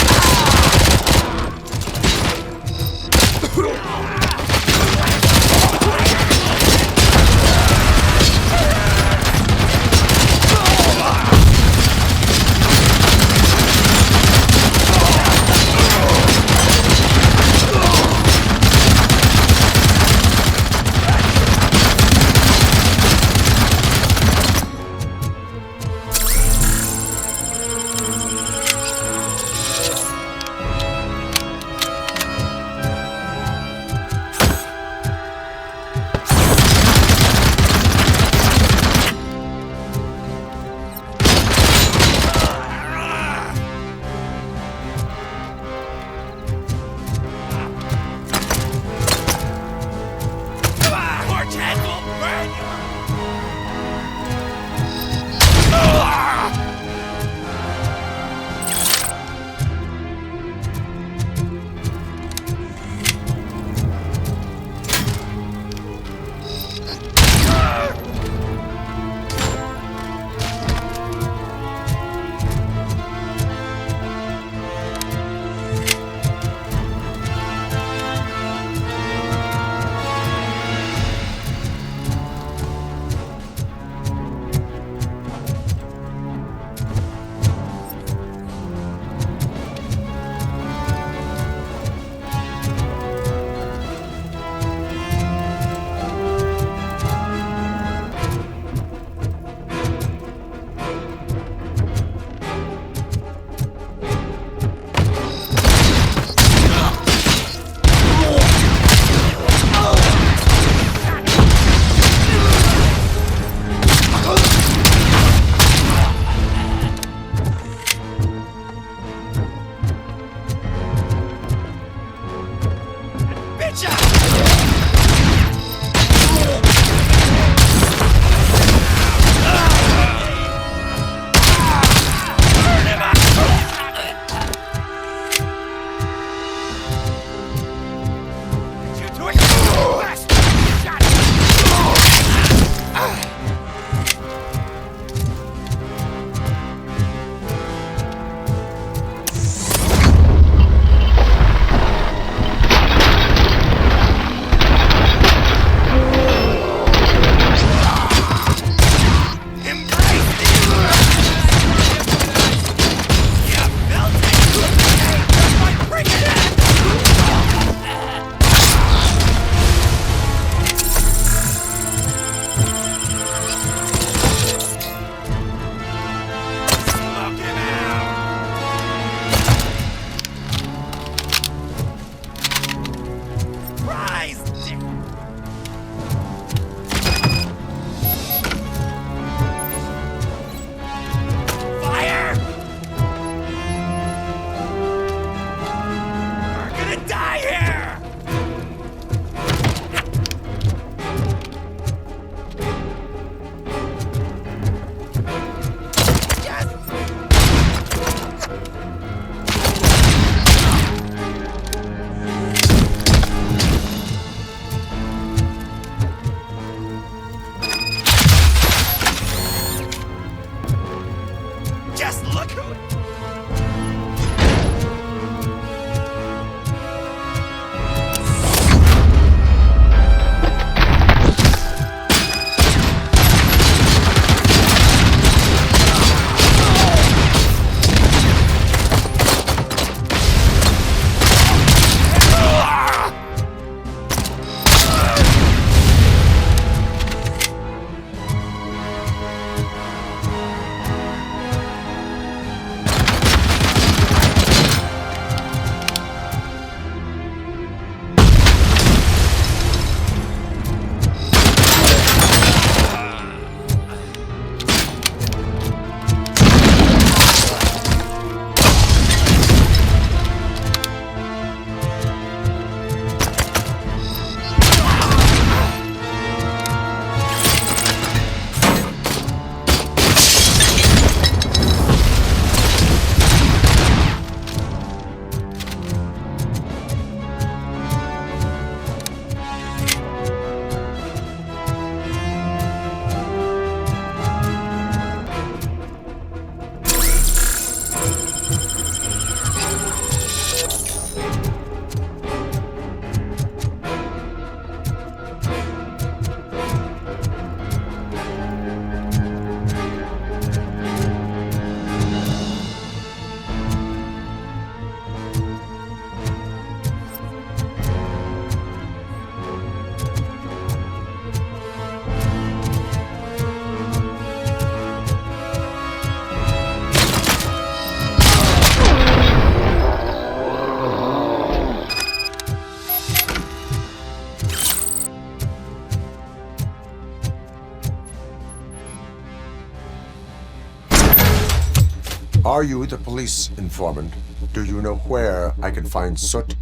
Are you the police informant? Do you know where I can find Soot?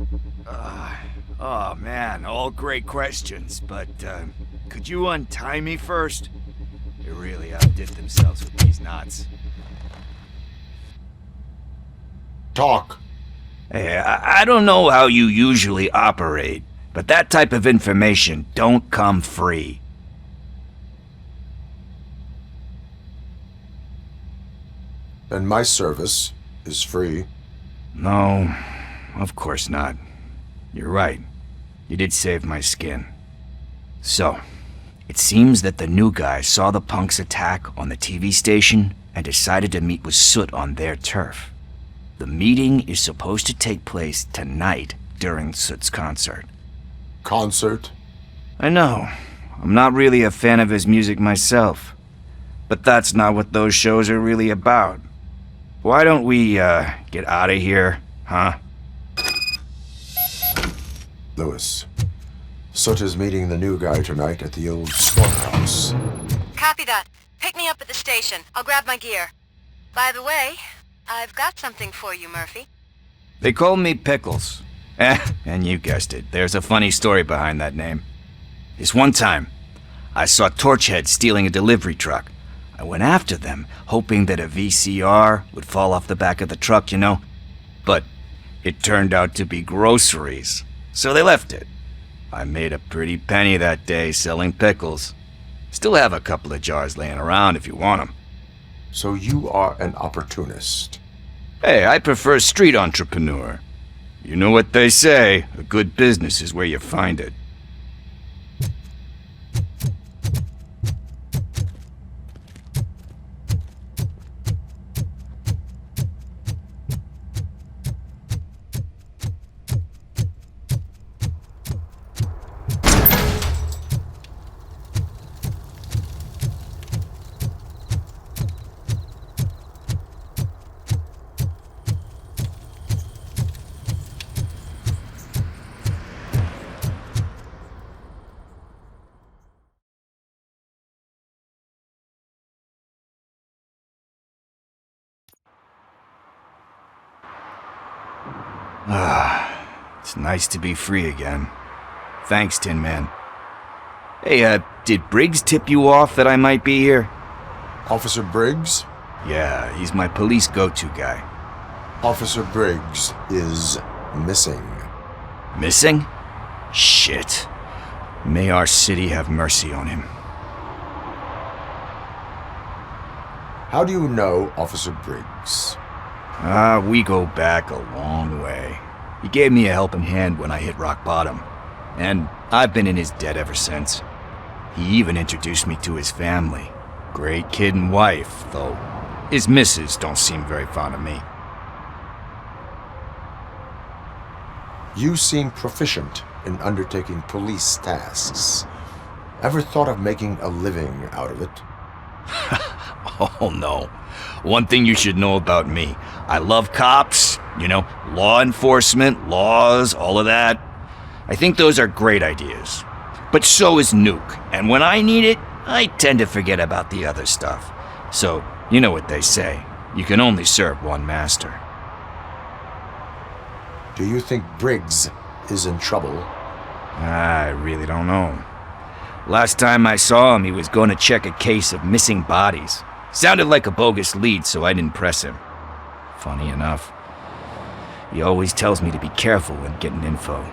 Oh man, all great questions, but could you untie me first? They really outdid themselves with these knots. Talk. Hey, I don't know how you usually operate, but that type of information don't come free. And my service is free. No, of course not. You're right. You did save my skin. So, it seems that the new guy saw the punks attack on the TV station and decided to meet with Soot on their turf. The meeting is supposed to take place tonight during Soot's concert. Concert? I know. I'm not really a fan of his music myself. But that's not what those shows are really about. Why don't we, get out of here, huh? Lewis, Soot is meeting the new guy tonight at the old storehouse. Copy that. Pick me up at the station. I'll grab my gear. By the way, I've got something for you, Murphy. They call me Pickles. And you guessed it, there's a funny story behind that name. This one time, I saw Torchhead stealing a delivery truck. I went after them, hoping that a VCR would fall off the back of the truck, you know? But it turned out to be groceries, so they left it. I made a pretty penny that day selling pickles. Still have a couple of jars laying around if you want them. So you are an opportunist. Hey, I prefer street entrepreneur. You know what they say, a good business is where you find it. It's nice to be free again. Thanks, Tin Man. Hey, did Briggs tip you off that I might be here? Officer Briggs? Yeah, he's my police go-to guy. Officer Briggs is missing. Missing? Shit. May our city have mercy on him. How do you know Officer Briggs? We go back a long way. He gave me a helping hand when I hit rock bottom, and I've been in his debt ever since. He even introduced me to his family. Great kid and wife, though his missus don't seem very fond of me. You seem proficient in undertaking police tasks. Ever thought of making a living out of it? Oh no. One thing you should know about me. I love cops, law enforcement, laws, all of that. I think those are great ideas. But so is Nuke, and when I need it, I tend to forget about the other stuff. So, you know what they say. You can only serve one master. Do you think Briggs is in trouble? I really don't know. Last time I saw him, he was going to check a case of missing bodies. Sounded like a bogus lead, so I didn't press him. Funny enough, he always tells me to be careful when getting info.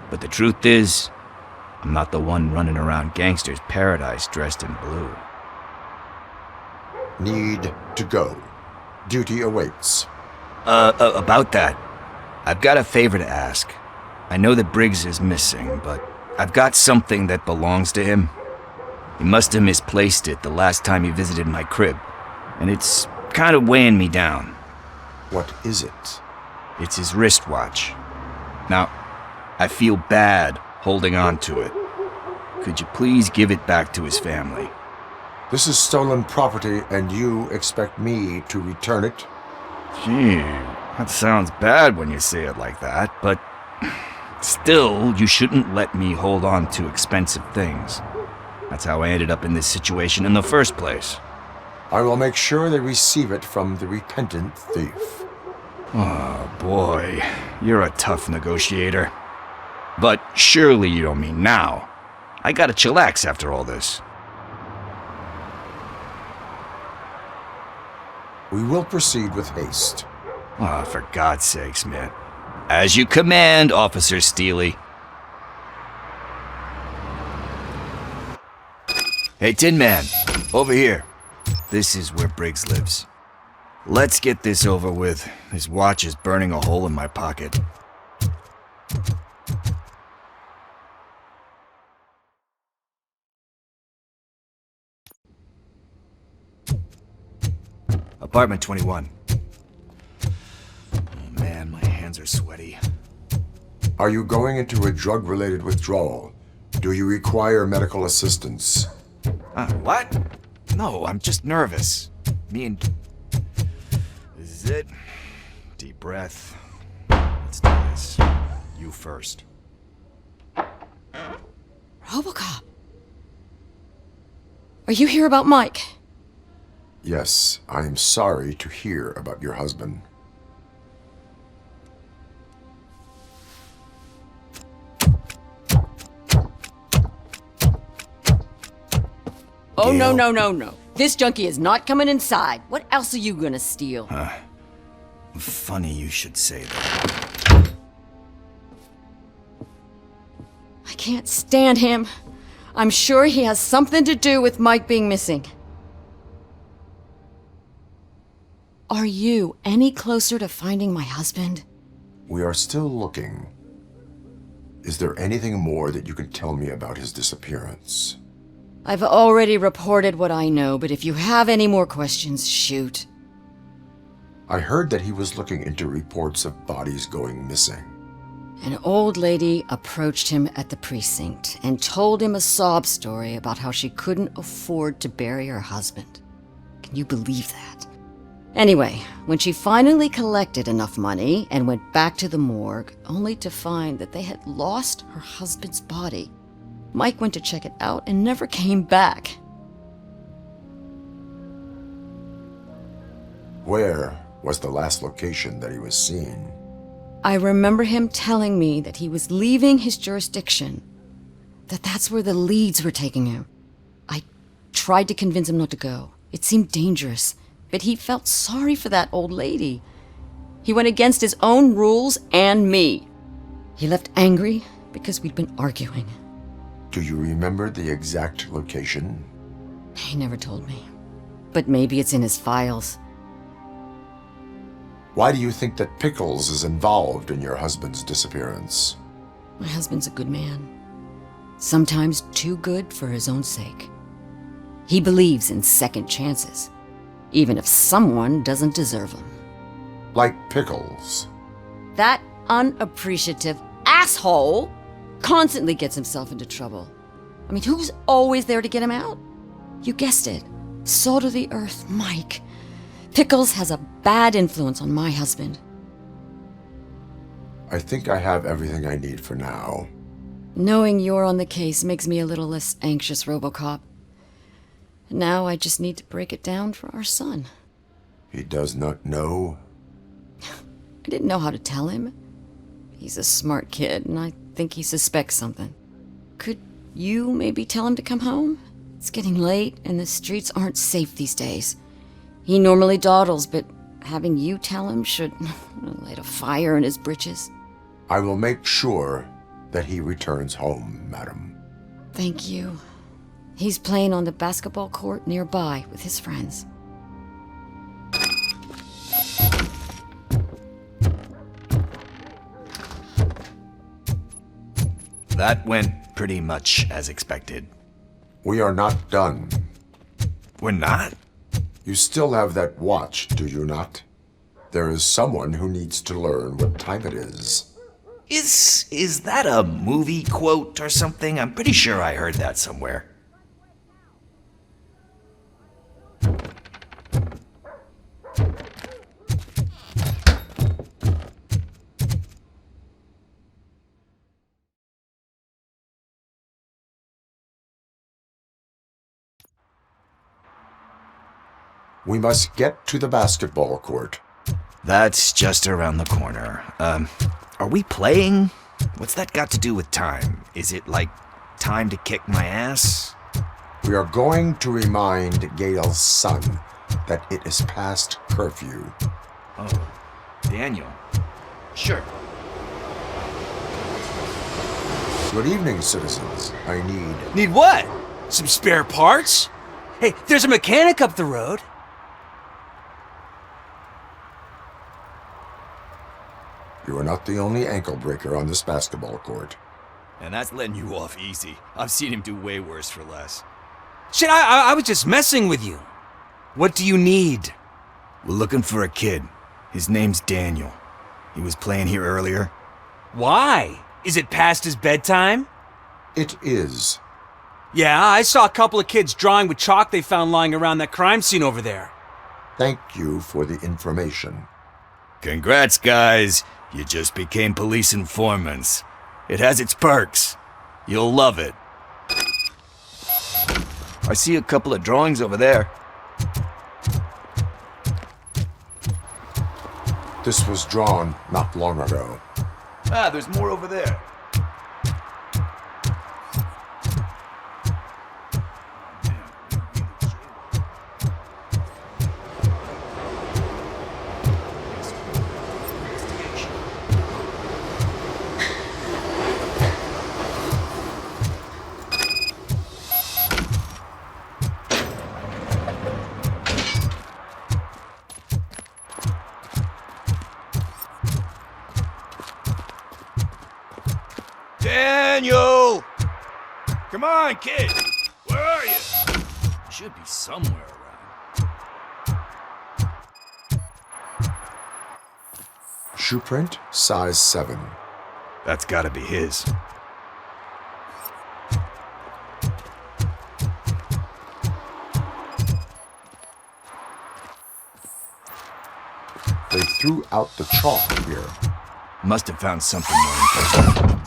But the truth is, I'm not the one running around gangster's paradise dressed in blue. Need to go. Duty awaits. About that, I've got a favor to ask. I know that Briggs is missing, but I've got something that belongs to him. He must have misplaced it the last time he visited my crib, and it's kind of weighing me down. What is it? It's his wristwatch. Now, I feel bad holding on to it. Could you please give it back to his family? This is stolen property, and you expect me to return it? Gee, that sounds bad when you say it like that, but still, you shouldn't let me hold on to expensive things. That's how I ended up in this situation in the first place. I will make sure they receive it from the repentant thief. Oh boy, you're a tough negotiator. But surely you don't mean now. I gotta chillax after all this. We will proceed with haste. Oh, for God's sakes, man. As you command, Officer Steely. Hey, Tin Man, over here. This is where Briggs lives. Let's get this over with. His watch is burning a hole in my pocket. Apartment 21. Oh man, my hands are sweaty. Are you going into a drug-related withdrawal? Do you require medical assistance? What? No, I'm just nervous. Me and... This is it. Deep breath. Let's do this. You first. RoboCop. Are you here about Mike? Yes, I am sorry to hear about your husband. Oh, no. This junkie is not coming inside. What else are you gonna steal? Funny you should say that. I can't stand him. I'm sure he has something to do with Mike being missing. Are you any closer to finding my husband? We are still looking. Is there anything more that you can tell me about his disappearance? I've already reported what I know, but if you have any more questions, shoot. I heard that he was looking into reports of bodies going missing. An old lady approached him at the precinct and told him a sob story about how she couldn't afford to bury her husband. Can you believe that? Anyway, when she finally collected enough money and went back to the morgue, only to find that they had lost her husband's body, Mike went to check it out and never came back. Where was the last location that he was seen? I remember him telling me that he was leaving his jurisdiction, that's where the leads were taking him. I tried to convince him not to go. It seemed dangerous, but he felt sorry for that old lady. He went against his own rules and me. He left angry because we'd been arguing. Do you remember the exact location? He never told me, but maybe it's in his files. Why do you think that Pickles is involved in your husband's disappearance? My husband's a good man. Sometimes too good for his own sake. He believes in second chances, even if someone doesn't deserve them. Like Pickles. That unappreciative asshole constantly gets himself into trouble. I mean, who's always there to get him out? You guessed it. Salt of the earth, Mike. Pickles has a bad influence on my husband. I think I have everything I need for now. Knowing you're on the case makes me a little less anxious, RoboCop. Now I just need to break it down for our son. He does not know? I didn't know how to tell him. He's a smart kid, and I think he suspects something. Could you maybe tell him to come home? It's getting late, and the streets aren't safe these days. He normally dawdles, but having you tell him should light a fire in his britches. I will make sure that he returns home, madam. Thank you. He's playing on the basketball court nearby with his friends. That went pretty much as expected. We are not done. We're not? You still have that watch, do you not? There is someone who needs to learn what time it is. Is that a movie quote or something? I'm pretty sure I heard that somewhere. We must get to the basketball court. That's just around the corner. Are we playing? What's that got to do with time? Is it like time to kick my ass? We are going to remind Gail's son that it is past curfew. Oh, Daniel. Sure. Good evening, citizens. I need... Need what? Some spare parts? Hey, there's a mechanic up the road. You are not the only ankle breaker on this basketball court. And that's letting you off easy. I've seen him do way worse for less. Shit, I was just messing with you. What do you need? We're looking for a kid. His name's Daniel. He was playing here earlier. Why? Is it past his bedtime? It is. Yeah, I saw a couple of kids drawing with chalk they found lying around that crime scene over there. Thank you for the information. Congrats, guys. You just became police informants. It has its perks. You'll love it. I see a couple of drawings over there. This was drawn not long ago. Ah, there's more over there. Daniel! Come on, kid! Where are you? Should be somewhere around. Shoe print, size 7. That's gotta be his. They threw out the chalk here. Must have found something more important.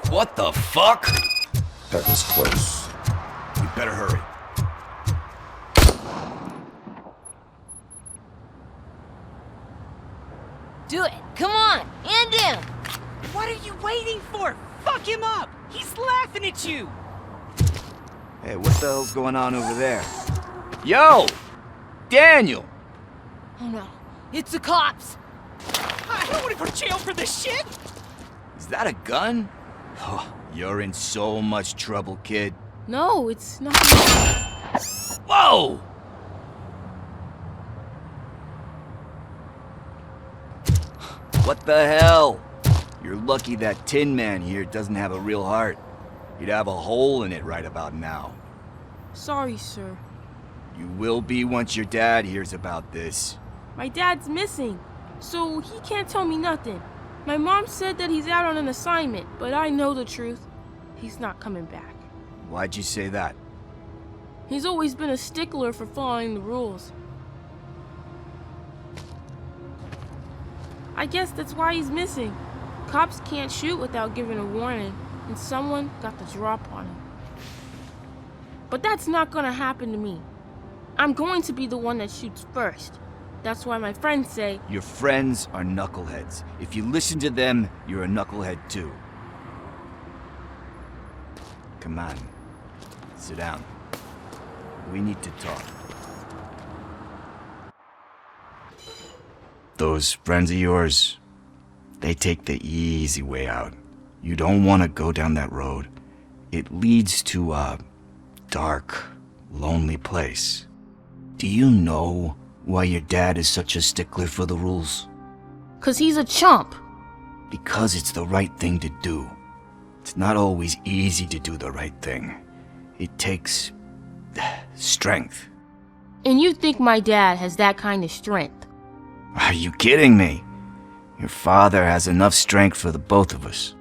What the fuck? That was close. We better hurry. Do it. Come on. Hand him. What are you waiting for? Fuck him up! He's laughing at you! Hey, what the hell's going on over there? Yo! Daniel! Oh no. It's the cops. I don't want to go to jail for this shit! Is that a gun? Oh, you're in so much trouble, kid. No, it's not. Whoa! What the hell? You're lucky that Tin Man here doesn't have a real heart. He'd have a hole in it right about now. Sorry, sir. You will be once your dad hears about this. My dad's missing, so he can't tell me nothing. My mom said that he's out on an assignment, but I know the truth. He's not coming back. Why'd you say that? He's always been a stickler for following the rules. I guess that's why he's missing. Cops can't shoot without giving a warning, and someone got the drop on him. But that's not gonna happen to me. I'm going to be the one that shoots first. That's why my friends say... Your friends are knuckleheads. If you listen to them, you're a knucklehead too. Come on. Sit down. We need to talk. Those friends of yours, they take the easy way out. You don't want to go down that road. It leads to a dark, lonely place. Do you know why your dad is such a stickler for the rules? 'Cause he's a chump. Because it's the right thing to do. It's not always easy to do the right thing. It takes strength. And you think my dad has that kind of strength? Are you kidding me? Your father has enough strength for the both of us.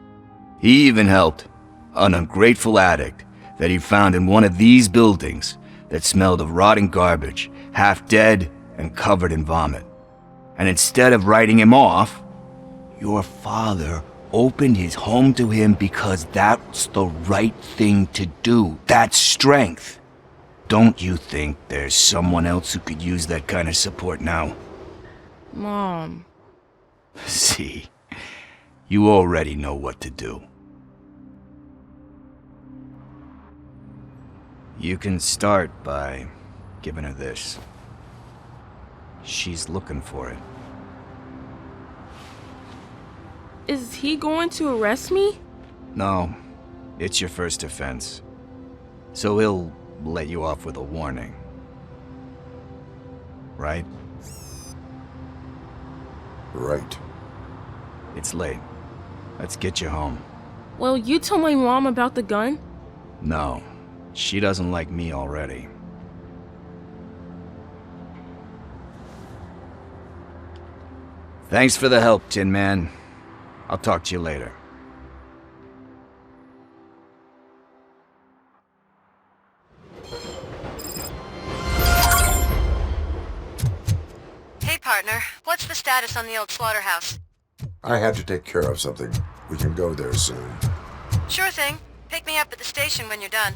He even helped an ungrateful addict that he found in one of these buildings that smelled of rotting garbage, half dead and covered in vomit. And instead of writing him off, your father opened his home to him because that's the right thing to do. That's strength. Don't you think there's someone else who could use that kind of support now? Mom. See, you already know what to do. You can start by giving her this. She's looking for it. Is he going to arrest me? No, it's your first offense. So he'll let you off with a warning. Right? Right. It's late. Let's get you home. Well, you told my mom about the gun? No, she doesn't like me already. Thanks for the help, Tin Man. I'll talk to you later. Hey, partner. What's the status on the old slaughterhouse? I had to take care of something. We can go there soon. Sure thing. Pick me up at the station when you're done.